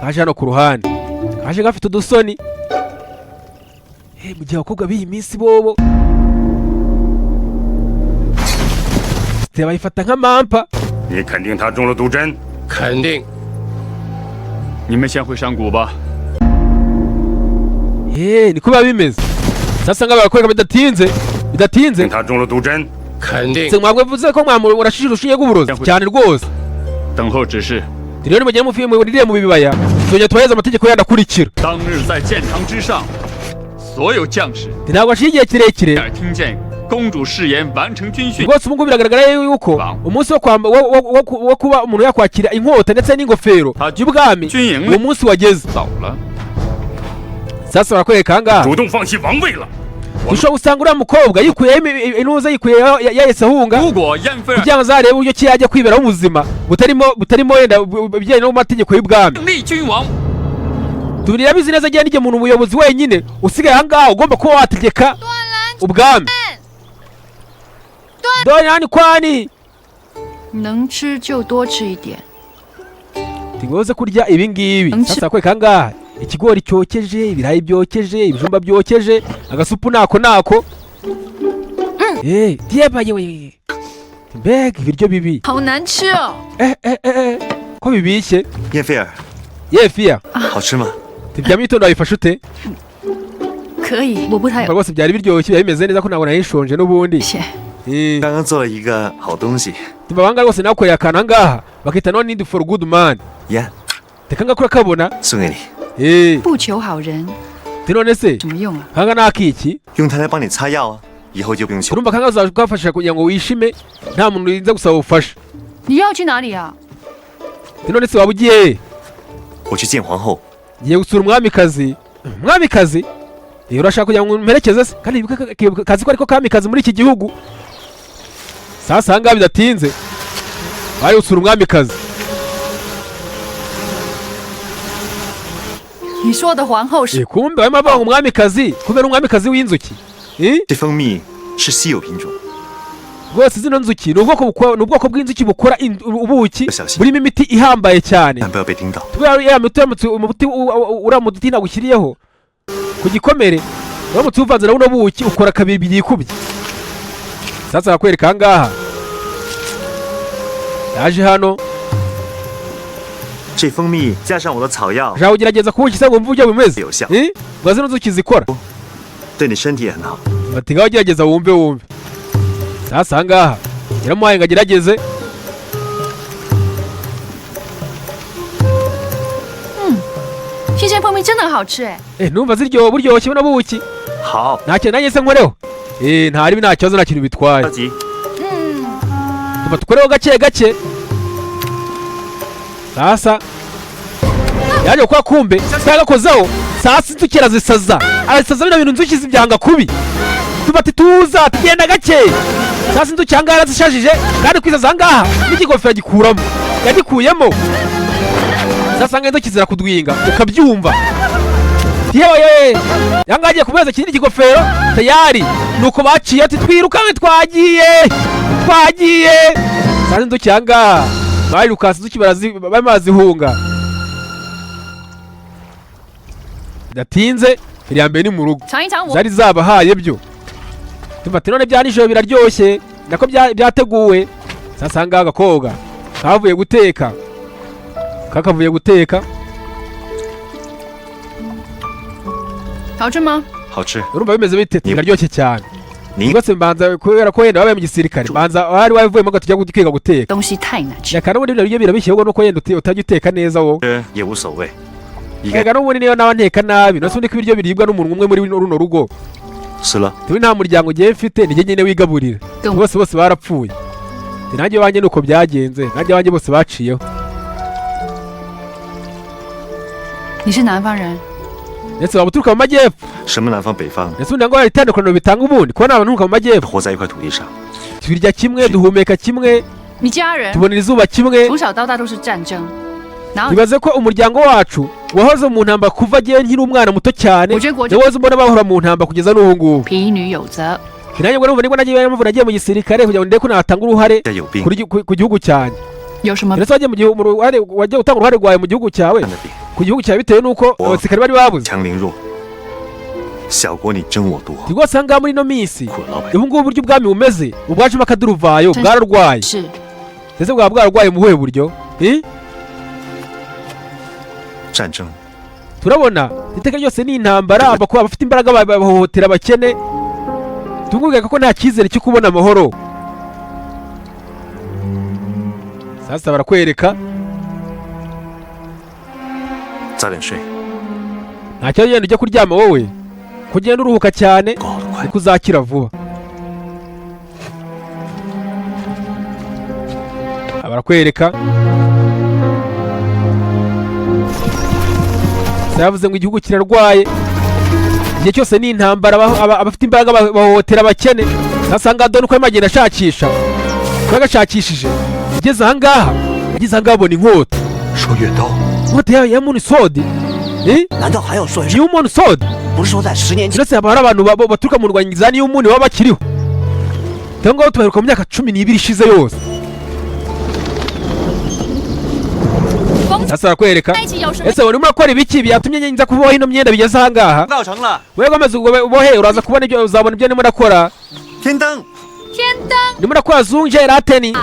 kaje hano ku ruhande. Kaje gafite udusoni. Mu gihe abakobwa b'iyi minsi bobo bayifata nk'amampa. 你肯定他中了毒针？ 肯定。你们先回山谷吧。 niko biba bimeze. Sasa ngabakobwa bidatinze 他中了毒针？ 肯定。 se mwabwivuze ko murashije urushinge rw'uburozi cyane rwose. 等候指示。 rero nimugende murire mu bibaya tuzongera tubahirize amategeko yandakurikira. 当日在剑堂之上，所有将士 ntabwo ashiye igihe kirekire 听见公主誓言完成军训。 rwose ubu ngubu biragaragara yuko umunsi wo kuba umuntu yakwakira inkota ndetse n'ingofero y'ubwami uwo munsi wageze. Sasa barakwereka ahangaha 主动放弃王位了。 ushobora gusanga uriya mukobwa yikuyeho inuza yikuyeho yahise ahunga 如果燕菲尔 kugira ngo azarebe uburyo ki yajya kwiberaho ubuzima butarimo wenda ibijyanye n'amategeko y'ubwami. 立君王， turabizi neza agiye n'igihe umuntu umuyobozi wenyine usigaye ahangaha ugomba kuba wategeka ubwami. Donani kwani 能吃就多吃一点。 tigoze kurya ibi ngibi. Sasa barakwereka ahangaha ikigori cyokeje, ibirayi byokeje, ibijumba byokeje, agasupu nako yebaye we, mbega ibiryo bibi. 好难吃哦。 ko bibishye. 燕菲尔， Yefiya 好吃吗？ tibya mitondo wabifashe ute? 可以，我不太有。 rwose byari biryoshye, byari bimeze neza ko ntabwo nahishonje n'ubundi. 谢。 刚刚做了一个好东西， tubabanga rwose nakoreye akantu ahangaha bakita no need for good man. 呀， reka ngakora kabona. 送给你， 不求好人， none se 怎么用啊？ kanga nakiki? 用它来帮你擦药啊，以后就不用求。 urumva kanga uzagufasha kugira ngo wishime nta muntu urinze gusaba ubufasha. 你要去哪里啊？ none se waba ugiye? 我去见皇后， ngiye gusura umwamikazi. Umwamikazi? urashaka kugira ngo mperekeze se? kandi kazi ko ariko kamikazi muri iki gihugu. Sasa ahangaha bidatinze bari gusura umwamikazi. 你说的皇后是 kumbe barimo bavuga ngo umwamikazi kubera umwamikazi w'inzuki. 这蜂蜜是稀有品种， rwose zino nzuki ni ubwoko bw'inzuki bukora ubuki burimo imiti ihambaye cyane. 但不要被叮到。 umuti uriya muti nagushyiriyeho ku gikomere uramutse uvanze na buno buki ukora kabiri byikubye. Sasa barakwereka ahangaha yaje hano 这蜂蜜加上我的草药， ushaka kugerageza kubuki se ngo wumve uburyo bimeze. 有效， ngo zino nzuki zikora 对你身体也很好。 bati ngaho gerageza wumve. Sasa ahangaha yaramuhaye ngo agerageze. 新鲜蜂蜜真的好吃哎。 numva buryoshye buno buki. 好， nta kintu nanjye se nkoreho. nta ribi nta kibazo nta kintu bitwaye. 着急， tuba dukoreho gake gake. Sasa yaje gukora kumbe yagakozeho. Sasa inzuki arazisaza bino bintu inzuki zibyanga kubi. tubati tuza tugenda gake. Sasa inzuki ahangaha yarazishajije kandi kwisaza ahangaha n'ikigofero agikuramo yagikuyemo. Sasa ahangaha inzuki zirakudwinga ukabyumva. yewe ahangaha agiye kumeza ikindi kigofero tayari nuko baciye ati twirukanke twagiye. Sasa inzuki ahangaha barirukasa inzuki barazihunga. bidatinze iriya mbere ni mu rugo 尝一尝我。 zari zabahaye byo. tufate none bya nijoro biraryoshye nako byateguwe. Sasa ahangaha agakobwa kavuye guteka kakavuye guteka. 好吃吗？ 好吃。 urumva bimeze bite? biraryoshye cyane. 你 rwose mbanza kubera ko wenda wabaye mu gisirikare mbanza wari wavuyemo ngo tujya kwiga guteka. 东西太难吃。 reka n'ubundi ibyo birabishyeho nuko wenda utajya uteka neza wowe. 吃也无所谓，应该 reka n'ubundi niyo nawe nteka nabi nose undi ko ibiryo biribwa n'umuntu umwe muri runo rugo. 吃了。 tubi nta muryango ugiye mfite nijye nyine wigaburira. bose barapfuye. nanjye wanjye nuko byagenze nanjye wanjye bose baciyeho. 你是南方人， ndetse waba uturuka mu majyepfo. 什么南方北方， ndetse undi ngo hari itandukaniro bitanga ubundi kubona abantu nturuka mu majyepfo. 活在一块土地上， tubirya kimwe duhumeka kimwe 你家人 tubonera izuba kimwe. 从小到大都是战争，然后 ibaze ko umuryango wacu wahoze mu ntambara kuva agiye nkiri umwana muto cyane. wahoze mbona bahora mu ntambara kugeza n'ubu ngubu. 婢女有责。 nanjye ngo nibwo nagiye mu gisirikare kugira ngo ndebe ko natanga uruhare 家有病， ku gihugu cyanjye. 有什么？ ndetse wagiye utanga uruhare rwawe mu gihugu cyawe 看的病， ku gihugu cyawe bitewe n'uko abasirikare bari babuze. 强凌弱，小国你争我夺， rwose ahangaha muri ino minsi 苦老百 ubu ngubu uburyo ubwami bumeze ubwajemo akaduruvayo bwararwaye. 是 ndetse bwaba bwararwaye mu buhe buryo? 战争 turabona iteka ryose ni intambara. abafite imbaraga bahohotera abakene. tumwubwira ko nta cyizere cyo kubona amahoro. sasa barakwereka 早点睡， nta kibazo ugenda ujya kuryama wowe kugenda uruhuka cyane 够好的快， kuko uzakira vuba. barakwereka yavuze ngo igihugu kirarwaye igihe cyose ni intambara abafite imbaraga bahohotera abakene asanga dore uko yamagenda ashakisha ko yagashakishije ageze ahangaha abona inkota 说月刀， inkota ya Moon Sword 难道还有说 New Moon Sword 不是说在10年前 ndetse haba hari abantu baturuka mu rwangiza za New Moon baba bakiriho cyangwa ngaho tubaheruka mu myaka 12 ishize yose sasa barakwereka ese urimo urakora ibiki byatumye nza kuboha ino myenda bigeze ahangaha 造成了 wewe amaze ubohe uraza kubona ibyo uzabona ibyo ndimo ndakora 天灯 ndimo ndakora zunje rateni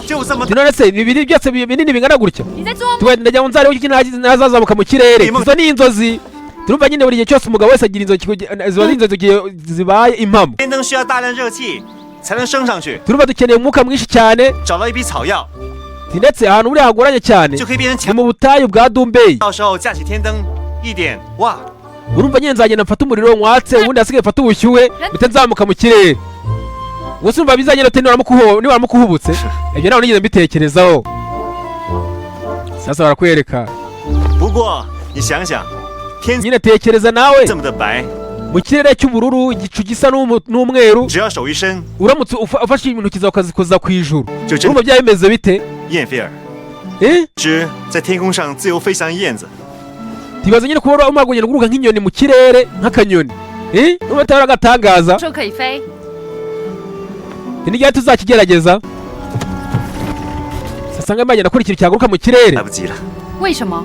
就这么 none se bibiri byose binini bingana gutya 你在做梦？ tuwe ndajya nzare w'iki nazazamuka mu kirere izo ni inzozi turumva nyine buri gihe cyose umugabo wese agira inzozi ziba ari inzozi zibaye impamo 天灯需要大量热气才能升上去， turumva dukeneye umwuka mwinshi cyane 找到一批草药 ndetse ahantu buriya hagoranye cyane 就可以变成 ni 强。 mu butayu bwa Dumbeyi 到时候架起天灯一点，哇， urumva nyine nzagenda mfata umuriro mwatse ubundi hasigaye mfata ubushyuhe mpita nzamuka mu kirere gusa urumva bizagenda ute niba mukuhubutse ibyo nawe nigeze mbitekerezaho sasa barakwereka 不过你想想，天 nyine tekereza nawe 这么的白， mu kirere cy'ubururu igicu gisa n'umweru 只要手一伸， uramutse ufashe intoki zawe ukazikoza ku ijuru 就真 urumva byaba bimeze bite 燕菲尔， eh 只在天空上自由飞翔的燕子， tibaza nyine kuba umara kugenda uguruka nk'inyoni mu kirere nk'akanyoni eh urumva atari agatangaza 说可以飞， ni ryari tuzakigerageza sasa ngamba ngenda kuri ikintu cyaguruka mu kirere 来不及了， 为什么？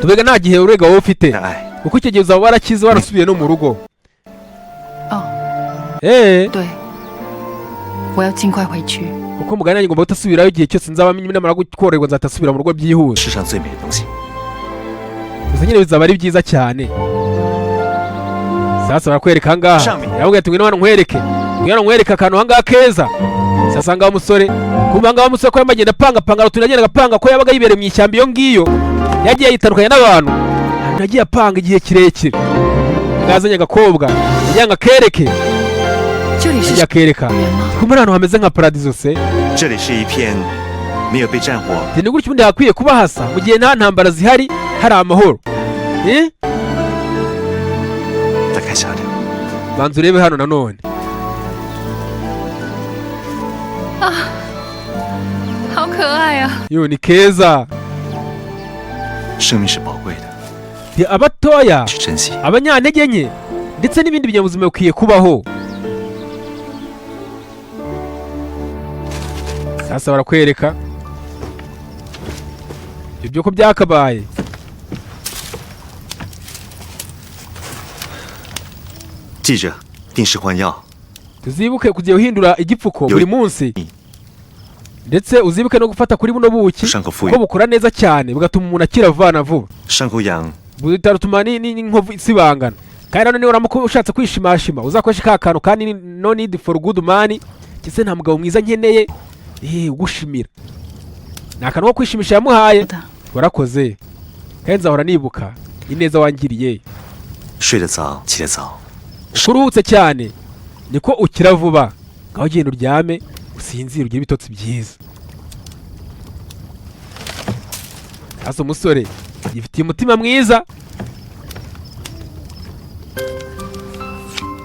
tubega nta gihe urega wowe ufite 爱 kuko icyo gihe uzaba warakize warasubiye no mu rugo 哦， 对， 我要尽快回去。 kuko mugani nanjye ngomba kutasubirayo igihe cyose nzaba namara korerwa nzatasubira mu rugo byihuse 世上最美的东西。 gusa nyine bizaba ari byiza cyane sasa barakwereka ahangaha Shami. yababwiye ati ngwino hano nkwereke ngwino hano nkwereke akantu ahangaha keza sasa ngaho umusore kumva ahangaha umusore ko yaba agenda apanga utuntu agenda agapanga ko yabaga yibereye mu ishyamba iyo ngiyo yagiye yitandukanya n'abantu yagiye apanga igihe kirekire ngazanye agakobwa yagira ngo akereke 这里是 yagiye akereka 园吗？ kumbe ari ahantu hameze nka paradizo se 这里是一片没有被战火 ni gutya ubundi hakwiye kuba hasa mu gihe nta ntambara zihari hari amahoro eh 再看下来， banza urebe hano nanone 好可爱啊！ yo ni keza 生命是宝贵的， Ni abatoya 去珍惜。 abanyantege nke ndetse n'ibindi binyabuzima bikwiye kubaho sasa barakwereka ibyo ko byakabaye 记着，定时换药， tuzibuke kujya uhindura igipfuko buri munsi ndetse uzibuke no gufata kuri buno buki Ushaka kuko bukora neza cyane bugatuma umuntu akira vuba vuba 伤口痒， butatuma n'inkovu isibangana kandi nanone uramuka ushatse kwishimashima uzakoresha ka kantu kandi no need for good man kise nta mugabo mwiza nkeneye ugushimira ni akantu ko kwishimisha yamuhaye 好的， warakoze kandi nzahora nibuka ineza wangiriye 睡得早，起得早， uko uruhutse cyane niko ukira vuba ngaho genda uryame usinzire ugire ibitotsi byiza hasi umusore yifitiye umutima mwiza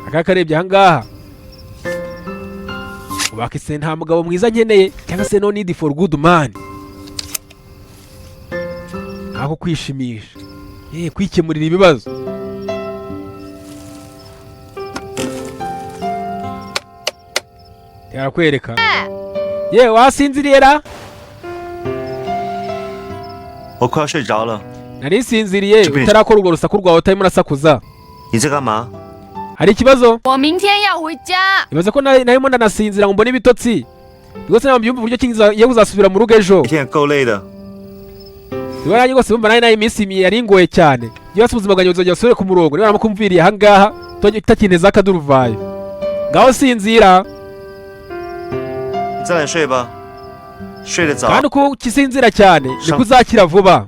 aka karebye ahangaha ubaka ise nta mugabo mwiza nkeneye cyangwa se no need for good man aho kwishimisha kwikemurira ibibazo yarakwereka ye wasinziriye ra 我快要睡着了， nari sinziriye Jibin. utarakora urwo rusaku rwawe utarimo urasakuza 你在干嘛？ hari ikibazo 我明天要回家。 ibaze ko narimo ndanasinzira ngo mbone ibitotsi rwose ntabwo mbyumva uburyo iyo uzasubira mu rugo ejo 一天也够累的。 niba nanjye rwose bumva nayo iminsi yari ingoye cyane iyo ubuzima bwanjye buzongera busubire ku murongo niba namukumviriye ahangaha utakinteza akaduruvayo ngaho sinzira 你再来睡吧，睡得早 kandi。uko ukisinzira cyane niko uzakira vuba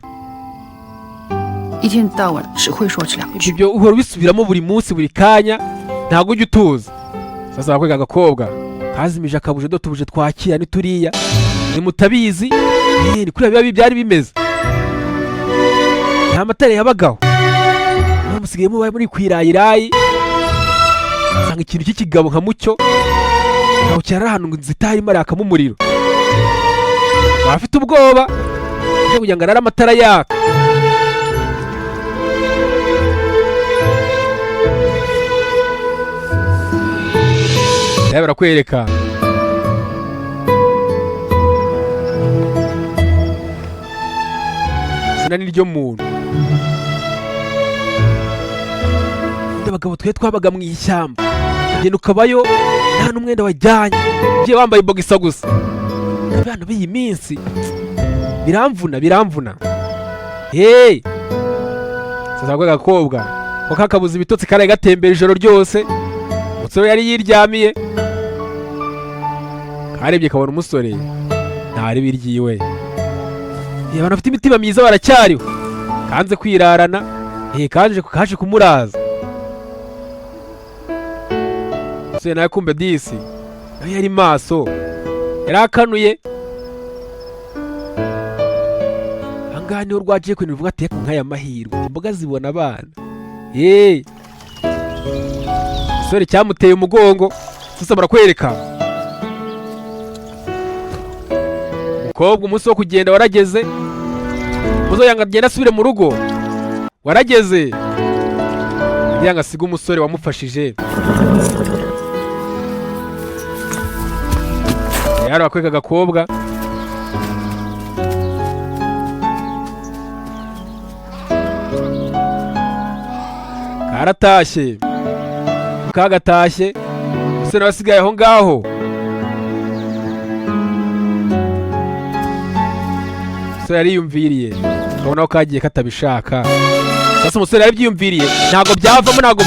一天到晚只会说这两句。 ibyo uhora ubisubiramo buri munsi buri kanya ntabwo ujya utuza sasa bakwega agakobwa kazimije akabuje do tubuje twakira nituriya mutabizi ni kuriya biba byari bimeze nta matara yabagaho none musigaye mubaye muri kwirayirayi usanga ikintu cy'ikigabo nka mucyo naho cyari ahantu ngo nzitahe imara yakamo umuriro bafite ubwoba kugira ngo arare amatara yaka nawe barakwereka sina niryo muntu abagabo twe twabaga mu ishyamba ugenda ukabayo nta n'umwenda wajyanye ugiye wambaye bogisa gusa abana b'iyi minsi biramvuna hey sasa agakobwa ko kakabuza ibitotsi karaye gatembera ijoro ryose umusore yari yiryamiye karebye kabona umusore ntari biryiwe abantu bafite imitima myiza baracyariho kanze kwirarana kaje kumuraza umusore nawe kumbe disi nawe yari maso yari akanuye ahangaha niho rwagiye kwintu bivuga ati nk'aya mahirwe imboga zibona abana umusore cyamuteye umugongo sasa barakwereka umukobwa umunsi wo kugenda warageze umusore yanga agenda asubire mu rugo warageze yanga asiga umusore wamufashije yari bakweka agakobwa karatashye kagatashye umusore wasigaye aho ngaho umusore yariyumviriye ukabona ko kagiye katabishaka sasa umusore yarabyiyumviriye ntabwo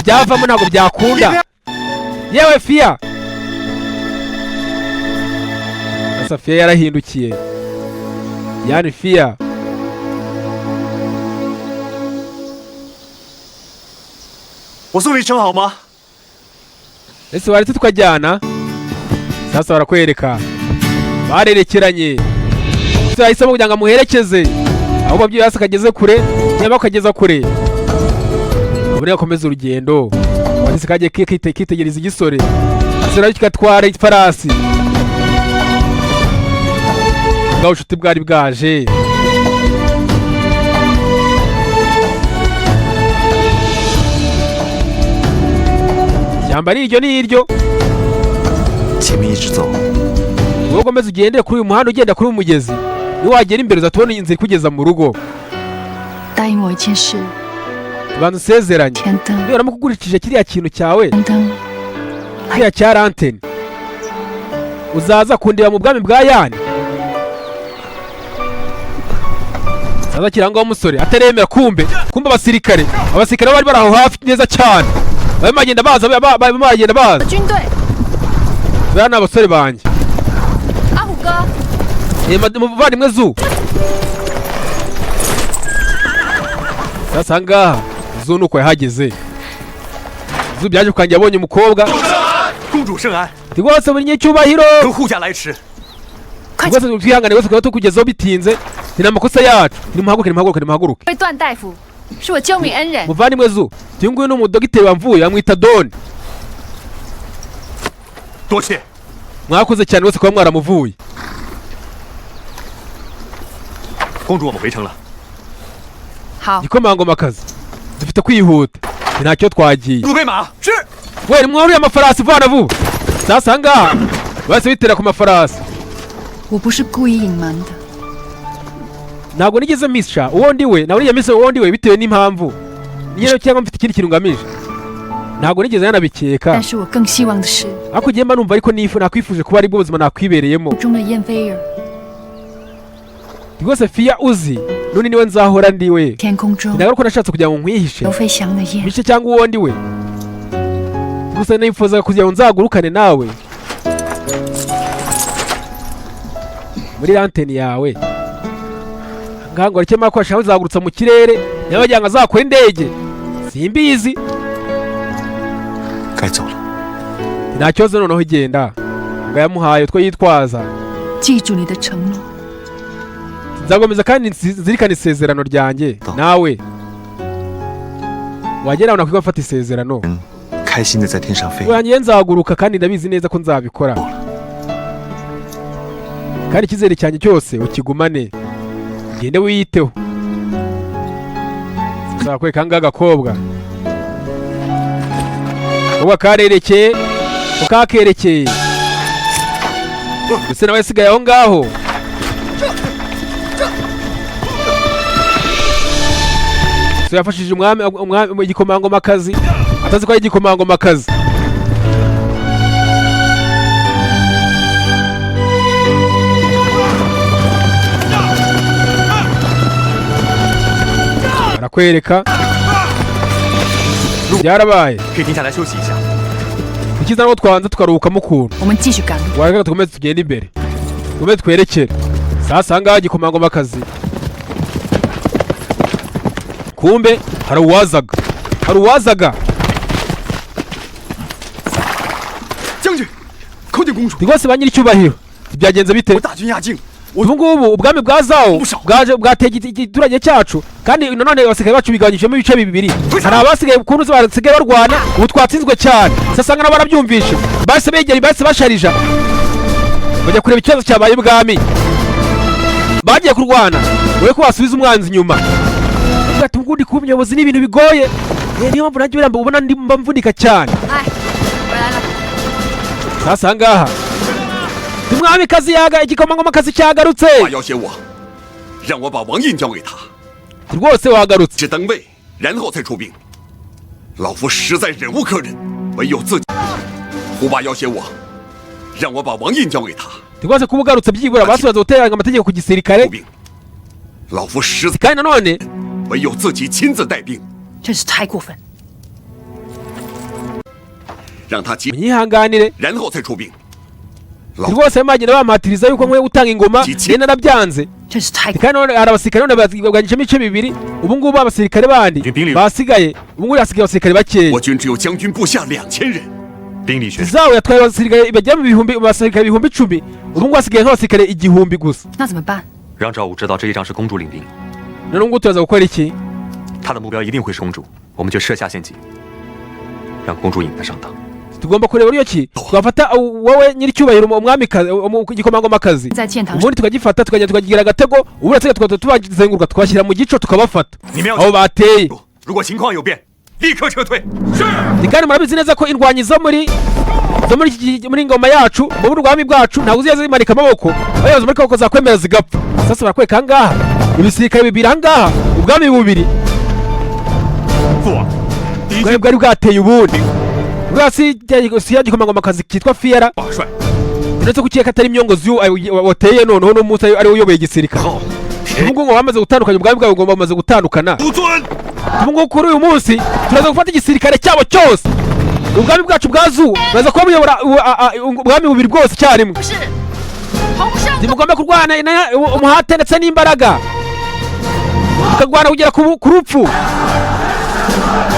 byavamo ntabwo byakunda yewe fiya sasa fiya yarahindukiye yani fiya ese waretse tukajyana sasa barakwereka barerekeranye umusore yahisemo kugira ngo amuherekeze aho babyeyi hasi akageze kure cyangwa akageza kure ubundi akomeza urugendo wanditse kagiye kitegereza igisore umusore kigatwara ifarasi ubwo ubucuti bwari bwaje ishyamba ni iryo wowe ukomeza ugendere kuri uyu muhanda ugenda kuri uyu mugezi niwagera imbere uzatubona iyi nzira ikugeza mu rugo tubanza usezeranye niba uramukugurikije kiriya kintu cyawe kiriya cya lanteni uzaza kundeba mu bwami bwa yani saza kirangaho umusore ataremera kumbe abasirikare bari bari aho hafi neza cyane barimo bagenda baza bariya ni abasore banjye muvandimwe zu sasa ahangaha zu nuko yahageze zu byaje kukangira abonye umukobwa rwose buri nyicyubahiro rwose twihangane rwose tukaba tukugezaho bitinze ni amakosa yacu nimuhaguruke muvandimwe zu uyu nguyu ni umudogiteri wamvuye bamwita Doni mwakoze cyane rwose kuba mwaramuvuye igikomangomakazi dufite kwihuta ntacyo twagiye we nimwuriye amafarasi vana vuba sasa ahangaha bose bitera ku mafarasi ntabwo nigeze misha uwo ndiwe nawe uriya misa uwo ndiwe bitewe n'impamvu niyo cyangwa mfite ikindi kintu ngamije ntabwo nigeze yanabikeka ariko ugiye mba numva ariko nakwifuje kuba aribwo buzima nakwibereyemo rwose fiya uzi none niwe nzahora ndiwe ntabwo ko nashatse kugira ngo nkwihishe bice cyangwa uwo ndiwe gusa nifuza kugira ngo nzagurukane nawe muri lanteni yawe ngaho ngo arekemara ko ashaka kuzagurutsa mu kirere niba bagira ngo azakore indege simbizi nta kibazo noneho igenda ngo yamuhaye utwo yitwaza 记住你的承诺。 nzakomeza kandi nzirikana isezerano ryanjye nawe wagera nawe kwifata isezerano 开心的在天上飞。 wanjye nzaguruka kandi ndabizi neza ko nzabikora kandi icyizere cyanjye cyose ukigumane gende wiyiteho nzakwereka ngaha agakobwa uba karerekeye ukakerekeye ndetse nawe asigaye aho ngaho so yafashije umwami igikomangomakazi atazi ko ari igikomangomakazi arakwereka byarabaye 可以停下来休息一下。 ikiza naho twanza tukaruhukamo ukuntu 我们继续赶路。 wareka tukomeze tugende imbere tukomeze twerekere sasa ahangaha igikomangomakazi kumbe hari uwazaga 将军，叩见公主， rwose ba nyir'icyubahiro byagenze bite 我大军压境， ubu ngubu ubwami bwa zawo bwateye igiturage cyacu kandi nanone abasigaye bacu bigabanyijemo ibice bibiri hari abasigaye ukuntu basigaye barwana ubu twatsinzwe cyane sasa ngana barabyumvishe bahise begera bahise basharija bajya kureba ikibazo cyabaye ibwami bagiye kurwana wowe ko wasubiza umwanzi inyuma ati ubundi kuba umuyobozi ni ibintu bigoye niyo mpamvu nanjye ubona mba mvunika cyane sasa ahangaha umwamikazi igikomangomakazi cyagarutse 要挟我，让我把王印交给他， rwose wagarutse 只登位，然后才出兵。老夫实在忍无可忍，唯有自己。胡巴要挟我，让我把王印交给他， rwose kuba ugarutse byibura basubiza guteranya amategeko ku gisirikare 出兵。老夫实在 kandi nanone 唯有自己亲自带兵， 真是太过分。 让他急， munyihanganire 然后才出兵。老 rwose bagenda bampatiriza yuko nkwiye gutanga ingoma Iki- njye narabyanze 真是太过分。 kandi none hari abasirikare none bagabanyijemo ibice bibiri ubu ngubu abasirikare bandi basigaye ubu ngubu hasigaye abasirikare bakeya 我军只有将军部下2000人， 兵力悬殊， zawo yatwaye abasirikare bagera mu basirikare ibihumbi 10 ubu ngubu hasigaye nk'abasirikare igihumbi gusa 那怎么办？ 让赵武知道这一仗是公主领兵， none ngubu turaza gukora iki 他的目标一定会是公主，我们就设下陷阱，让公主引他上当。 tugomba kureba uburyo ki twafata wowe nyir'icyubahiro umwamikazi igikomangomakazi 在建堂上 ubundi tukagifata tukagenda tukagira agatego ubundi tukaba tubazenguruka tukabashyira mu gico tukabafata 你们要 aho bateye 如果情况有变，立刻撤退。 kandi murabizi neza ko indwanyi zo muri ngoma yacu mu bwami bwacu ntabwo uziya zimanika amaboko abayobozi muri kaboko zakwemera zigapfa sasa barakwereka ahangaha ibisirikare bibiri ahangaha ubwami bubiri 父王，敌 ubwami bwari bwateye ubundi bwasi ya gikomangomakazi kitwa fiyera 马帅， uretse ko ukeka atari imyongozi wateye noneho n'umunsi ariwe uyoboye igisirikare ubu ngubu bamaze gutandukanya ubwami bwabo ngo bamaze gutandukana 独尊。 ubu ngubu kuri uyu munsi turaza gufata igisirikare cyabo cyose ubwami bwacu bwa zuba turaza kuba buyobora ubwami bubiri bwose icyarimwe ntimugomba kurwana umuhate ndetse n'imbaraga tukarwana kugera ku rupfu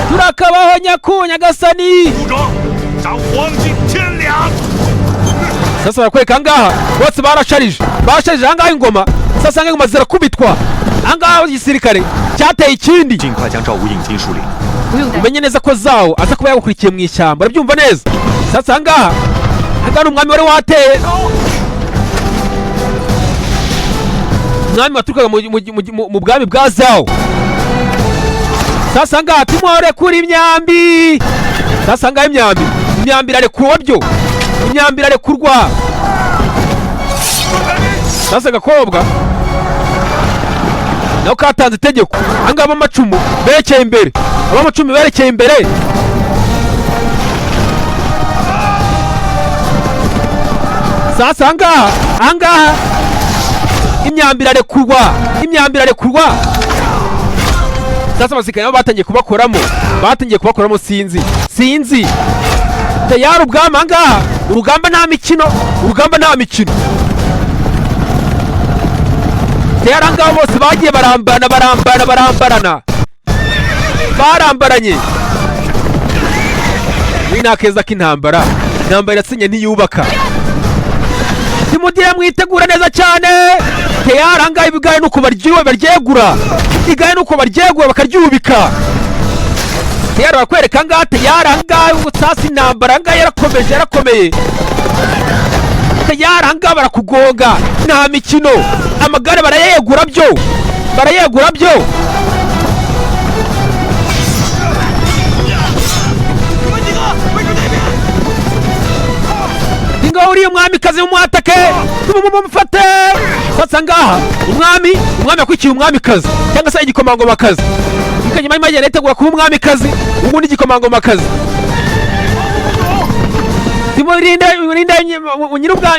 turakabaho nyagasani 武装，斩黄金1000两。 sasa barakwereka ahangaha bose barasharije ahangaha ingoma sasa ingoma zirakubitwa ahangaha igisirikare cyateye ikindi 尽快将赵武引进树林。 不用担心， umenye neza ko zawo aza kuba yagukurikiye mu ishyamba urabyumva neza sasa ahangaha ni umwami wari wateye umwami waturukaga mu bwami bwa zawo sasa ahangaha tumwore kuri imyambi sasa ahangaha imyambi irarekurwa byo imyambi irarekurwa sasa agakobwa nako katanze itegeko ahangaha ab'amacumu berekeye imbere ab'amacumu berekeye imbere sasa ahangaha imyambi irarekurwa sasa abasirikare nabo batangiye kubakoramo sinzi tayari ubwami ahangaha urugamba nta mikino tayari ahangaha bose bagiye barambaranye ni nta keza k'intambara irasinye ntiyubaka timudire mwitegura neza cyane. Tayari ahangaha ibigaye nuko baryegura. Igaye nuko baryegura bakaryubika. Tayari bakwereka ahangaha tayari ahangaha ubutasi intambara ahangaha yarakomeye. Tayari ahangaha barakugonga. Nta mikino. Amagare barayegura byo. Inga uriye umwamikazi w'umwatake. Mumufate. Sasa ngaha umwami yakwikiye umwamikazi cyangwa se igikomangomakazi. Ikanyuma y'imagenda yitegura kuba umwamikazi ubundi igikomangomakazi. Timurinde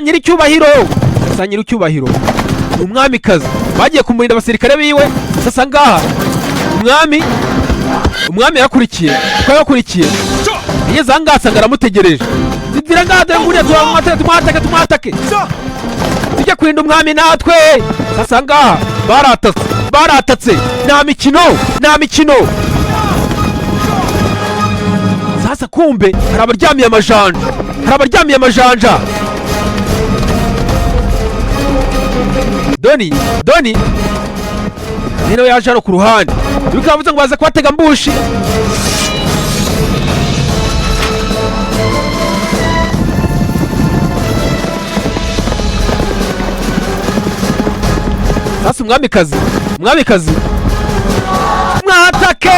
nyiricyubahiro. Sasa nyiricyubahiro umwamikazi bagiye kumurinda abasirikare biwe. Sasa ngaha umwami yakurikiye yeze ahangaha asanga aramutegereje. Zidira ngaha dore nguriya tumwatake tujya kurinda umwami natwe. Sasa ngaha baratatse nta mikino. Sasa kumbe hari abaryamiye amajanja. Doni Nino yaje hano ku ruhande. Bikavuze ngo baze kubatega mbushi. Sasa umwamikazi mwatake.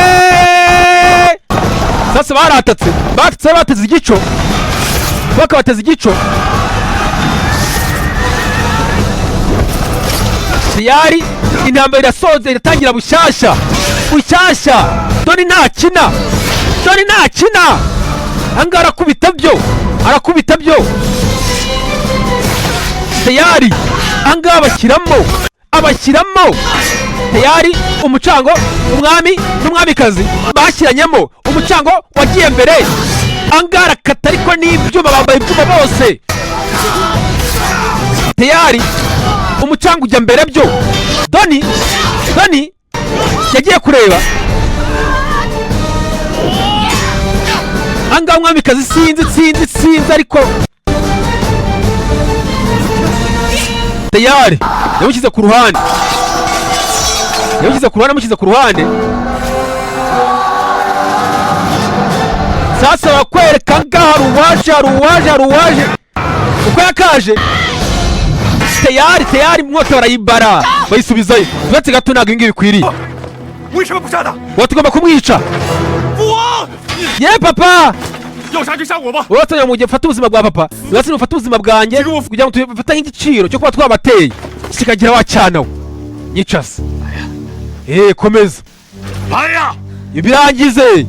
Sasa baratatse bateze igico. Bakabateza igico. Tayari intambara irasoze iratangira bushyashya. Doni ntakina. Anga arakubita byo. Tayari anga abashyiramo. Tayari umucango umwami n'umwamikazi bashyiranyemo. Umucango wagiye mbere. Anga arakata ariko n'ibyuma bambaye ibyuma bose. Tayari umucango ujya mbere byo. Doni yagiye kureba. Anga umwamikazi sinzi ariko Tayari yamushyize ku ruhande. Sasa bakwereka ngaha ruwaje uko yakaje. Tayari mwoto barayibara bayisubizayo. Twetse gato ntabwo ingi bikwiriye. Watugomba kumwica. Ye papa wote yamugiye fata ubuzima bwa papa. Twese ufata ubuzima bwanjye kugira ngo tubifata nk'igiciro cyo kuba twabateye. Kikagira wacyanawe nyicase. Komeza. Ibirangize.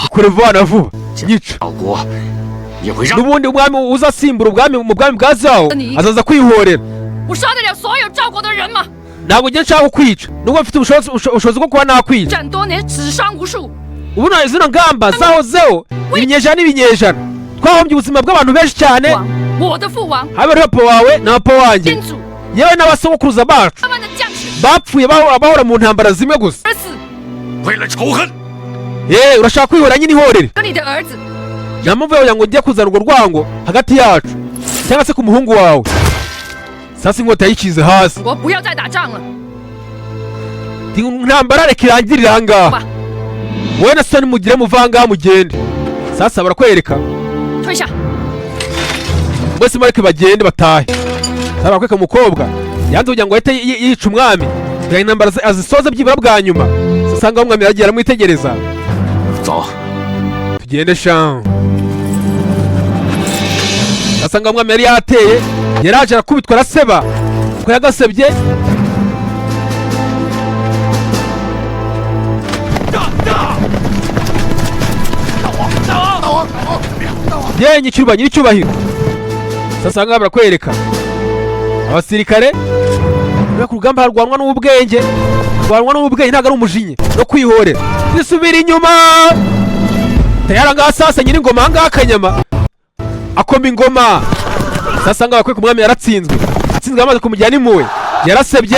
Kurevana vuba. Nyica. Nubundi umwami uzasimbura mu bwami bwa Zhao azaza kwihorera. Ntabwo njye nshaka kukwica. Nubwo mfite ubushobozi bwo kuba nakwica. Ubu na zino ngamba zahozeho ibinyejana. Twahombye ubuzima bw'abantu benshi cyane. Habe ari papa wawe na papa wanjye. Yewe n'abasokuruza bacu bapfuye bahora mu ntambara zimwe gusa. Urashaka kwihora nyine ihorere. Namuvuye kugira ngo njye kuzana urwo rwango hagati yacu cyangwa se ku muhungu wawe. Sasa inkota yayikize hasi. Intambara reka irangirire ahangaha. Wowe na Soni mugire muvangaha mugende. Sasa barakwereka. Bose mareke bagende batahe. Sasa barakwereka umukobwa yanze kugira ngo ahite yica umwami. Intambara azisoza byibura bwa nyuma. Sasa ngaho umwami yagiye aramwitegereza. Tugende sha. Sasa ngaho umwami yari yateye. Yaraje arakubitwa araseba. Ko yagasebye. Yenye nyiricyubahiro. Sasa ngaho barakwereka abasirikare bari ku rugamba harwanwa n'ubwenge. Ntabwo ari umujinya no kwihorera. Nisubira inyuma. Tayari ngaho sasa nyiri ingoma ahangaha akanyama akoma ingoma. Sasa ngaho bakwereka umwami yaratsinzwe. Atsinzwe amaze kumujyana impuhwe. Yarasebye.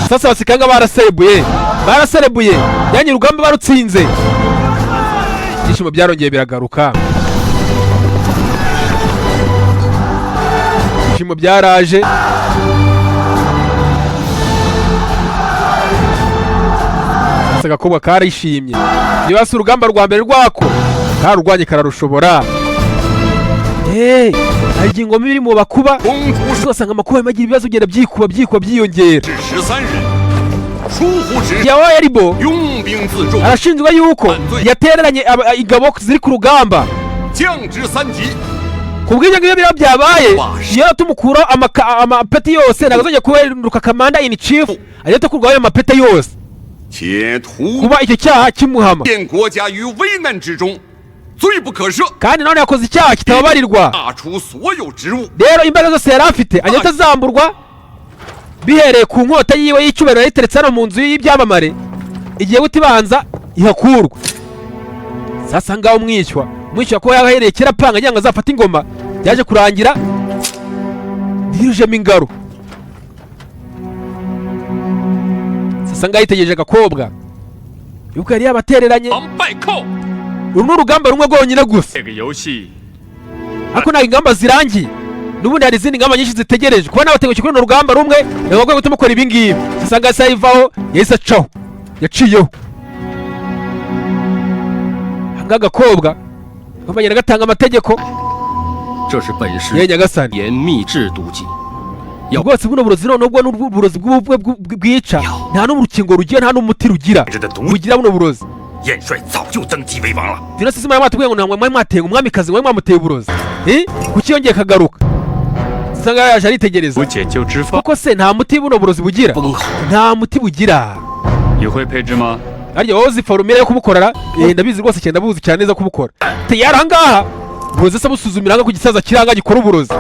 Sasa abasikanga baraserebuye. Yanyi urugamba barutsinze. Ibyishimo byarongeye biragaruka. ibyishimo byaraje. Sasa agakobwa karishimye. Niba si urugamba rwa mbere rwako, karurwanye kararushobora. hari ingoma iri mu bakuba, uzasanga amakuba yagira ibibazo ugenda byikuba byiyongera. yawaye aribo arashinjwa yuko yatereranye ingabo ziri ku rugamba. ku bw'ibyo ngibyo biriho byabaye, iyo tumukuraho amapeti yose ntabwo azajya kuberuka kamanda in chief, ajya tukurwaho ayo mapeti yose kuba icyo cyaha kimuhama. kandi none yakoze icyaha kitababarirwa. rero imbaraga zose yari afite ajya atazamburwa bihereye ku nkota yiwe y'icyubahiro yayiteretse hano mu nzu y'ibyamamare, igihe utibanza ihakurwa. sasa ngaho umwishywa kuba yahereye kera apanga agira ngo azafate ingoma, byaje kurangira yirujemo ingaro. sasa ngaho yitegereje agakobwa yuko yari yabatereranye. uru ni urugamba rumwe rwonyine gusa, ariko ntabwo ingamba zirangiye, n'ubundi hari izindi ngamba nyinshi zitegereje. kuba nabateguye kuri runo rugamba rumwe ntabwo rwo gutuma ukora ibi ngibi. sasa ngaho se yivaho yahise acaho, yaciyeho. aha agakobwa bagenda gatanga amategeko. ye nyagasani, rwose buno burozi nubwo n'uburozi bwica, nta n'urukingo rugira, nta n'umuti rugira buno burozi. Tuna sisi mara matubwiye ngo ntamwe mwateye umwamikazi mwe mwamuteye uburozi. Kuki yongeye kagaruka? Sanga yaje aritegereza. Koko se nta muti buno burozi bugira? Nta muti bugira. Arya wowe ziforumire yo kubukorera, ndabizi rwose cyenda buzi cyane neza kubukora. Teyaranga burozi se busuzumira nga ku gisaza kiranga gikora uburozi.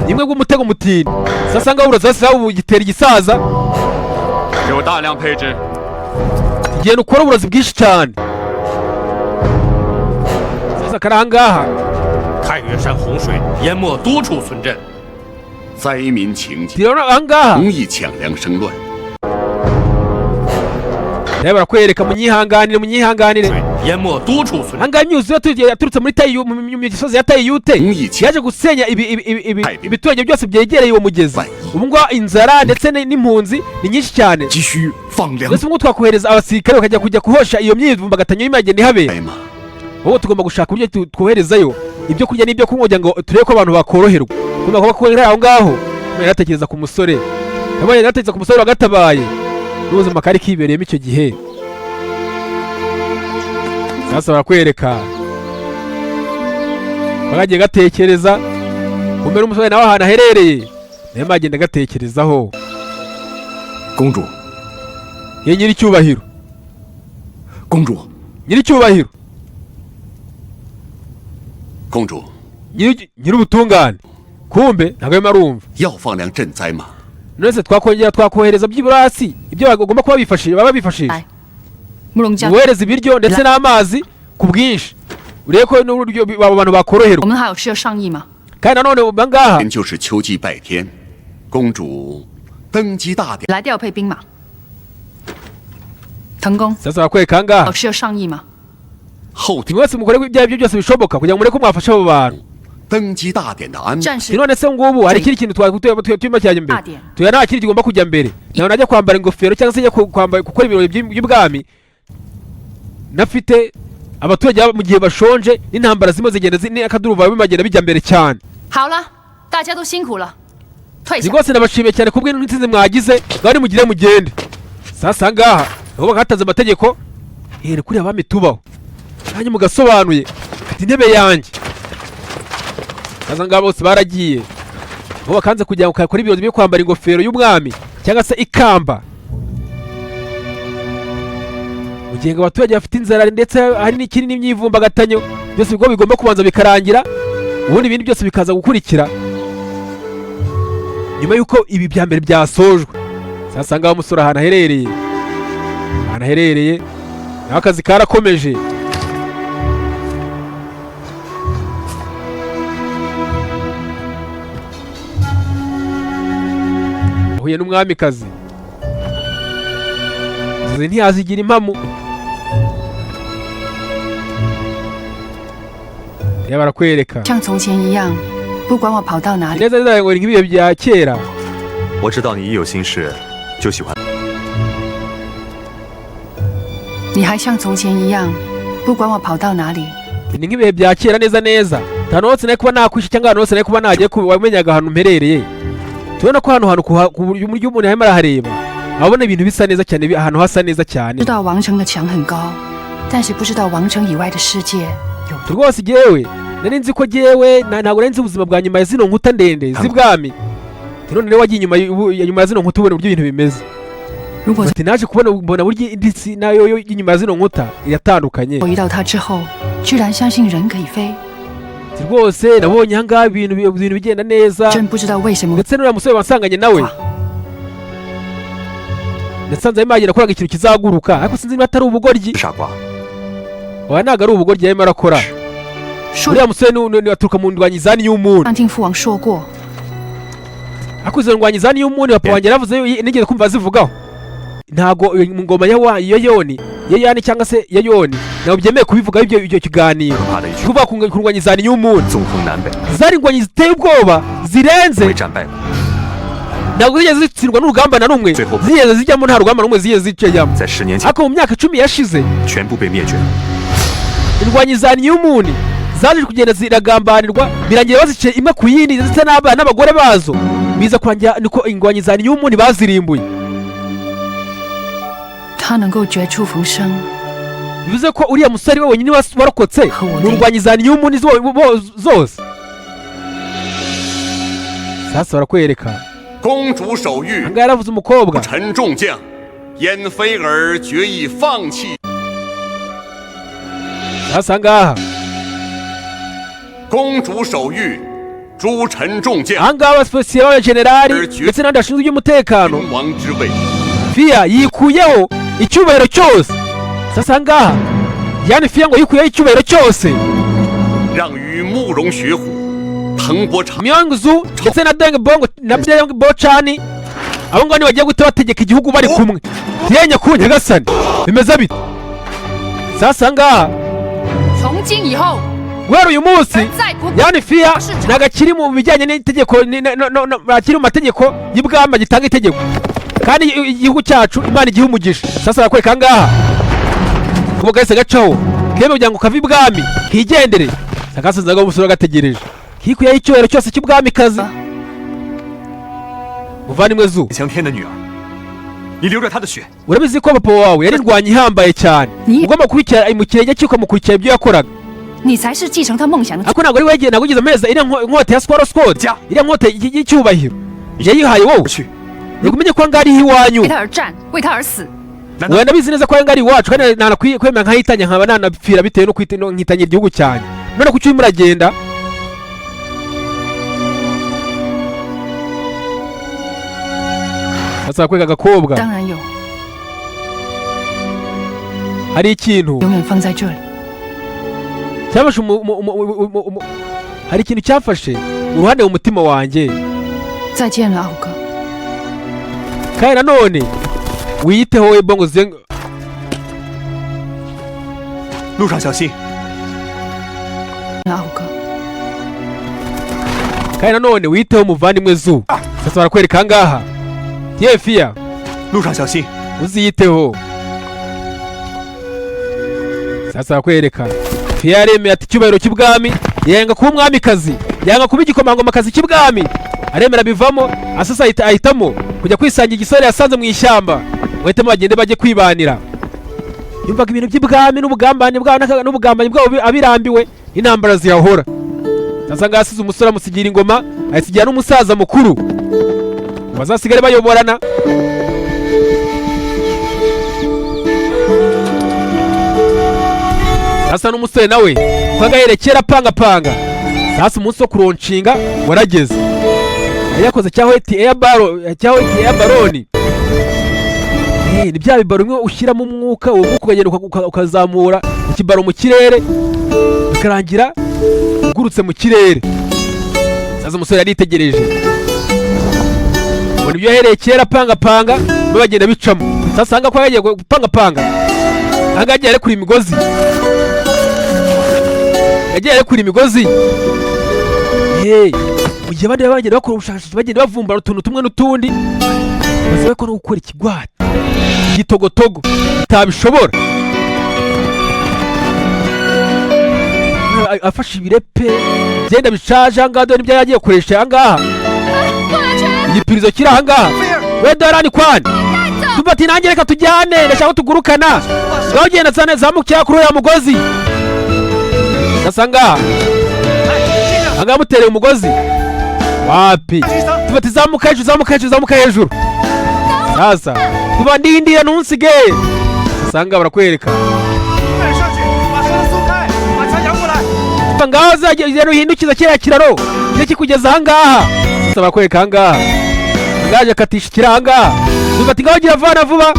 Nimwe bw'umutego mutini. Sasa nga uburozi basa bugitera igisaza. Genda ukora uburozi bwinshi cyane. sasa karangaha 太原山洪水淹没多处村镇， 灾民情急， angaha 容易抢粮生乱。 reba barakwereka munyihanganire 淹没多处村镇。 angaha imyuzure yaturutse muri mu gisozi ya Tayiyute yaje gusenya ibiturage byose byegereye uwo mugezi. ubu ngo inzara ndetse n'impunzi ni nyinshi cyane. ndetse ngo twakohereza abasirikare bakajya kuhosha iyo myivumbagatanya y'imagenda ihabera. wowe tugomba gushaka uburyo twoherezayo ibyo kurya n'ibyo kunywa kugira ngo turebe ko abantu bakoroherwa. tugomba kubakorera aho ngaho. yaratekereza ku musore, yaratekereza ku musore wagatabaye n'ubuzima kari kibereyemo icyo gihe. sasa barakwereka bagagiye gatekereza, kumbe n'umusore nawe ahantu aherereye nayo magenda gatekerezaho. 公主， ye nyiri cyubahiro, 公主， nyiri cyubahiro, 公主， nyiri ubutungane. kumbe ntabwo arimo arumva. 要放粮赈灾吗？ none twakohereza byibura hasi ibyo bagomba kuba bifashisha. wohereza ibiryo ndetse n'amazi ku bwinshi, urebe ko n'uburyo abo bantu bakoroherwa. 我们还有事要上议吗？ kandi nanone bangaha 就是秋季拜天，公主登基大典。 来调配兵马。腾公， sasa barakwereka angaha 有事要上议吗？ 后天 mwese mukore ibyo aribyo byose bishoboka kugira ngo mureke mwafasha abo bantu. 登基大典的安排。 战士 none se ngubu hari ikindi kintu turimo cyajya mbere. tuya nta kindi kigomba kujya mbere. nawe najya kwambara ingofero cyangwa se gukora ibirori by'ubwami, nafite abaturage mu gihe bashonje n'intambara zimwe zigenda n'akaduruvayo bimagenda bijya mbere cyane. 好了，大家都辛苦了，退下。 rwose ndabashimiye cyane ku bw'intsinzi mwagize, bari mugire mugende. sasa ngaha aho bagatanze amategeko, kuri abami tubaho nanjye mugasobanuye ati intebe yanjye. sasa ngaha bose baragiye, aho bakanze kugira ngo kakore ibirori byo kwambara ingofero y'umwami cyangwa se ikamba. mu gihe abaturage bafite inzara ndetse hari n'ikindi n'imyivumbagatanyo, byose bigo bigomba kubanza bikarangira, ubundi ibindi byose bikaza gukurikira nyuma y'uko ibi bya mbere byasojwe. sasa ngaho umusore ahantu aherereye naho akazi karakomeje. ahuye n'umwamikazi, inzozi ntiyazigira impamo. barakwereka 像从前一样，不管我跑到哪里。 neza neza ngo ni nk'ibihe bya kera. 我知道你一有心事就喜欢。 你还像从前一样，不管我跑到哪里。 ni nk'ibihe bya kera neza neza. nta hose nari kuba nakwishe cyangwa ahantu hose nari kuba nagiye wamenyaga ahantu mperereye. tubona ko hano hantu ku buryo umuntu arimo arahareba abona ibintu bisa neza cyane, ahantu hasa neza cyane. 知道王城的墙很高，但是不知道王城以外的世界有。 rwose jyewe nari nzi ko jyewe ntabwo nari nzi ubuzima bwa nyuma ya zino nkuta ndende z'ibwami. none rero wagiye nyuma ya zino nkuta ubona uburyo ibintu bimeze. 如果 ati naje mbona buryo indi si nayo y'inyuma ya zino nkuta iratandukanye. 我遇到他之后，居然相信人可以飞， rwose nabonye ahangaha ibintu bigenda neza. 真不知道为什么。 ndetse n'uriya musore wansanganye nawe nasanze arimo agenda akoraga ikintu kizaguruka, ariko sinzi niba atari ubugoryi. 傻瓜， oya ntabwo ari ubugoryi yarimo arakora. uriya musore aturuka mu ndwanyizani y'umuntu. 听父王说过， ariko izo ndwanyizani y'umuntu papa wanjye yaravuze nigeze kumva zivugaho. ntabwo mu ngoma ya yoni cyangwa se ya yoni ntabwo byemeye kubivugaho ibyo kiganiro. 可怕的一群， kuvuga ku ndwanyizani y'umuntu 纵横南北， zari indwanyi ziteye ubwoba zirenze. 未战败过， ntabwo zigeze zitsindwa n'urugamba na rumwe, zigeze zijyamo nta rugamba rumwe zigeze zicayamo. 在10年前 ariko mu myaka 10 yashize 全部被灭绝。 indwanyizani y'umuntu zaje kugenda ziragambanirwa, birangira baziciye imwe ku yindi ndetse n'abana n'abagore bazo, biza kurangira niko indwanyizani y'umuntu bazirimbuye. 他能够绝处逢生， bivuze ko uriya musore we wenyine warokotse mu ndwanyizani y'umuntu zose. sasa barakwereka 公主手谕， ahangaha yaravuze umukobwa. 陈众将，燕飞儿决意放弃。 sasa ahangaha 公主手谕，诸臣众将， ahangaha abasipesiye b'abajenerali ndetse n'abandi bashinzwe iby'umutekano. 君王之位， Fiya yikuyeho icyubahiro cyose. sasa ahangaha yani Fiya ngo yikuyeho icyubahiro cyose. 让与慕容学虎、藤伯长 Myongzu ndetse na Deng Bongo na Deng Bochani abo ngabo bagiye guta bategeka igihugu bari kumwe. Tiyenye ku nyagasani bimeze bite? sasa ahangaha 从今以后， guhera uyu munsi 再不 yani Fiya nagakiri mu bijyanye n'itegeko, bakiri mu mategeko y'ibwama gitanga itegeko, kandi igihugu cyacu Imana igihe umugisha. sasa barakwereka ahangaha kuba gahise gacaho kebe kugira ngo kave ibwami kigendere. sagasinzaga umusore gategereje kikuyeho icyubahiro cyose cy'ubwamikazi. muvandimwe Zu, 江天的女儿，你流着她的血， urabizi ko papa wawe yari indwanyi ihambaye cyane, ugomba gukurikira mu kirenge cye ukamukurikira ibyo yakoraga. 你才是继承他梦想的。 ariko ntabwo ari wegeye, ntabwo ugeze ameza iriya nkota ya Squall Sword, iriya nkota y'icyubahiro yayihaye wowe. reka umenye ko ahangaha ariho iwanyu. 为他而战，为他而死。 wowe ndabizi neza ko ahangaha ari iwacu, kandi ntanakwiye kwemera nkahitanya nkaba nanapfira bitewe no nkitanyira igihugu cyanjye. none kuki urimo uragenda? sasa kwega agakobwa 当然有， hari ikintu 永远放在这里。 cyafashe hari ikintu cyafashe uruhande mu mutima wanjye. 再见了，敖哥。 kandi nanone wiyiteho we Bongo Zeng. 路上小心。 敖哥。 kandi nanone wiyiteho muvandimwe Zu. sasa barakwereka ahangaha ye Fiya, 路上小心。 uziyiteho. sasa barakwereka Fiya yaremeye ati icyubahiro cy'ibwami, yanga kuba umwamikazi, yanga kuba igikomangomakazi cy'ibwami, aremera bivamo. asasa ahitamo kujya kwisangira igisore yasanze mu ishyamba, bahitamo bagende bajye kwibanira. yumvaga ibintu by'ibwami n'ubugambanyi bwabo abirambiwe, intambara zirahora. sasa ngaho asize umusore amusigira ingoma, ayisigira n'umusaza mukuru, bazasigare bayoborana. sasa n'umusore nawe ko agaherekera apangapanga. sasa umunsi wo kuronshinga warageze, yari yakoze cyahweti air baloni. ni bya bibaro bimwe ushyiramo umwuka, uwo mwuka ukagenda ukazamura ikibaro mu kirere bikarangira ugurutse mu kirere. sasa umusore yaritegereje ubona ibyo yahereye kera apangapanga bagenda bicamo. sasa ahangaha ko yagiye gupangapanga, ahangaha yagiye arekura imigozi, yagiye arekura imigozi. mu gihe abandi bagenda bakora ubushakashatsi bagenda bavumbura utuntu tumwe n'utundi bazi ko no gukora ikigwati igitogotogo utabishobora afashe ibirepe byenda bishaje ahangaha dore n'ibyo yagiye gukoresha ahangaha igipirizo kiri ahangaha we dorani kwani tuba ati nanjye reka tujyane ndashaka ko tugurukana ngaho ugenda cyane zamukira kuri uriya mugozi gasa ngaha ahangaha mutereye umugozi wapi tuba ati zamuka hejuru sasa tuba ndindira ntunsige usanga barakwereka ngaho zagera uhindukiza kiriya kiraro cyo kikugeza ahangaha sasa barakwereka ahangaha ngaje akatisha ikiranga tuba ati ngaho gira vana vuba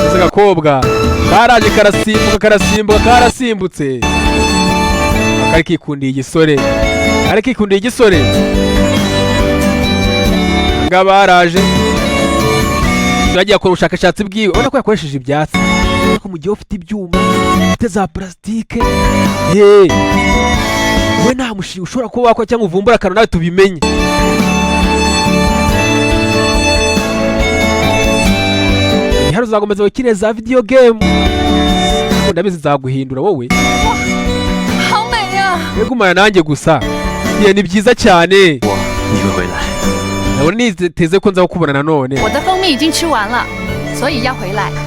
ese gakobwa karaje karasimbutse akari kikundiye igisore nga baraje yagiye akora ubushakashatsi bwiwe ubona ko yakoresheje ibyatsi ariko mu gihe ufite ibyuma ufite za plastique we nta mushinga ushobora kuba wakora cyangwa uvumbura akantu nawe tubimenye hano uzagomeza wikine za video game ndabizi zaguhindura wowe yegumana nanjye gusa ni byiza cyane nabona niteze ko nza kukubona nanone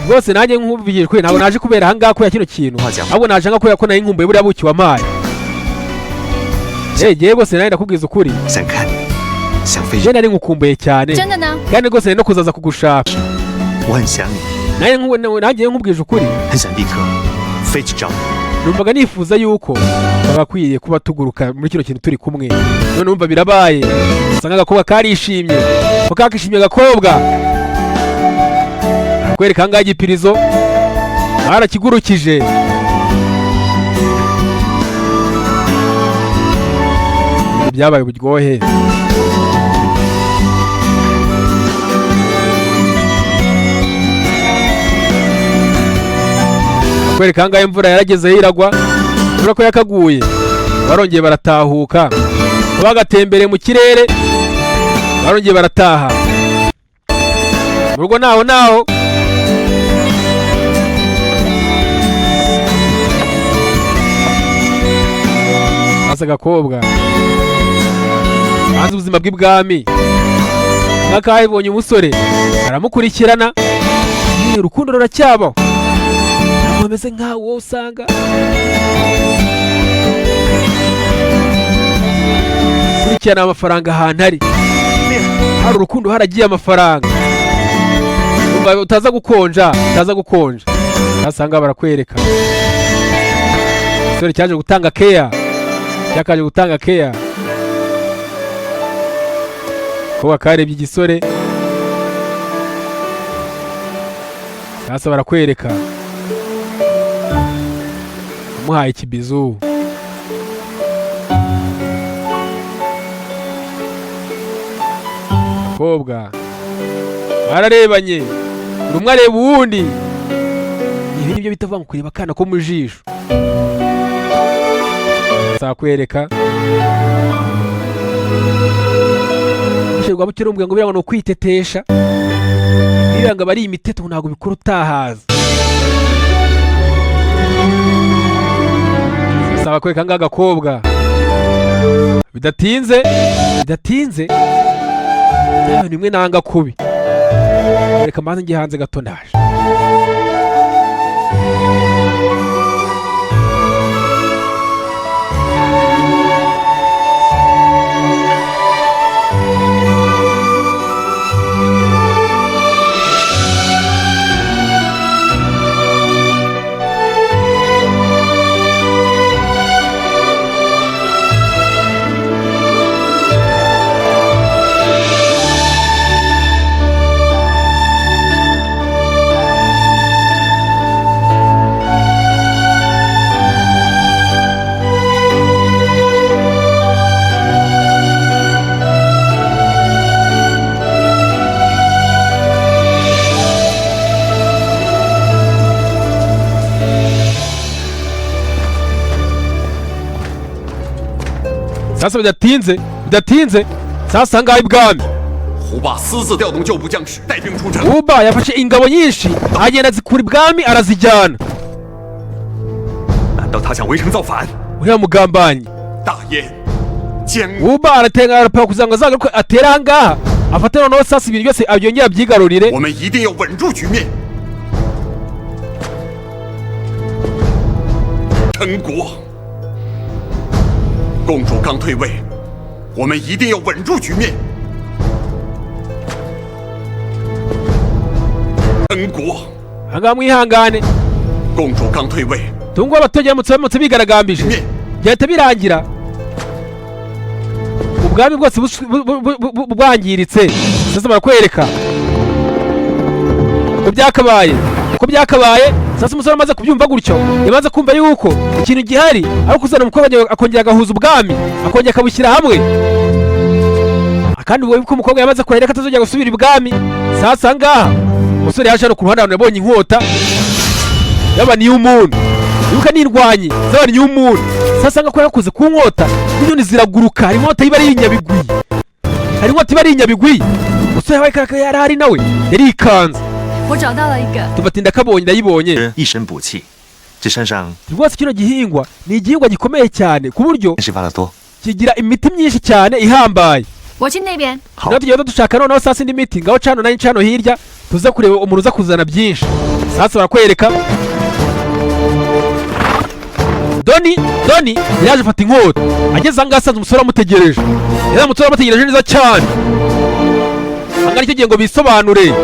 rwose nanjye nkubwirwe ntabwo naje kubera ahangaha kubera kino kintu ahubwo naje nka kubera ko nari nkumbuye buriya buki wampaye yewe rwose nanjye ndakubwiza ukuri je nari ngukumbuye cyane kandi rwose nari no kuzaza kugushaka nanjye nkubwije ukuri numvaga nifuza yuko bagakwiriye kuba tuguruka muri kino kintu turi kumwe none numva birabaye usanga agakobwa karishimye ko kakishimye agakobwa kwereka ahangaha igipirizo barakigurukije byabaye uburyohe kwereka ahangaha imvura yaragezeho iragwa urabona ko yakaguye barongeye baratahuka bagatembereye mu kirere barongeye barataha mu rugo naho hasa agakobwa hanze ubuzima bw'ibwami nk'akaho ibonye umusore aramukurikirana urukundo ruracyabaho bameze nkaho wowe usanga kurikirana amafaranga ahantu hari urukundo haragiye amafaranga utaza gukonja asanga barakwereka umusore cyaje gutanga keya kuba karebye igisore sasa barakwereka amuhaye ikibizu abakobwa bararebanye buri umwe areba uwundi ibi nibyo bita vuga ngo kureba akana ko mu jisho sakwereka usherwa bucyo rumbwe ngo biranga no kwitetesha biranga bari imiteto ntago bikora utahaza saba kwereka ngaga gakobwa bidatinze nimwe nanga kubi reka manze ngiye hanze gato ndaje sasa bidatinze sasa ngaho ibwami 胡霸私自调动旧部将士，带兵出城。 uba yafashe ingabo nyinshi agenda azikura ibwami arazijyana. 难道他想围城造反？ uriya mugambanyi 大燕将 uba aratenga arapaka kugira ngo azagaruke atere ahangaha afate noneho sasa ibintu byose abyongera abyigarurire. 我们一定要稳住局面。陈国，公主刚退位，我们一定要稳住局面。陈国， ahangaha mwihangane 公主刚退位， tungo abaturage baramutse bigaragambije 面 byahita birangira ubwami bwose bwangiritse. sasa barakwereka uko byakabaye. sasa umusore amaze kubyumva gutyo yamaze kumva yuko ikintu gihari ari kuzana umukobwa akongera agahuza ubwami akongera akabushyira hamwe, kandi uko umukobwa yamaze kurahira ko atazongera gusubira ibwami. sasa ngaha umusore yaje hano ku ruhande ahantu yabonye inkota y'abaniye umuntu, ibuka n'indwanyi z'abaniye umuntu. sasa nga ko yakoze ku nkota n'inyoni ziraguruka, hari inkota iba ari inyabigwi, umusore wawe yari ahari nawe yarikanze. 我找到了一个， tubatinda kabonye ndayibonye 一身补气，这山上 rwose kino gihingwa ni igihingwa gikomeye cyane ku buryo 是挖得多。 kigira imiti myinshi cyane ihambaye. 我去那边。 naho tugenda dushaka noneho sasa indi miti ngaho cano nanjye cano hirya tuze kureba umuntu uza kuzana byinshi. sasa barakwereka Doni yaje afata inkota ageze ahangaha asanze umusore amutegereje neza cyane. ahangaha nicyo gihe ngo bisobanure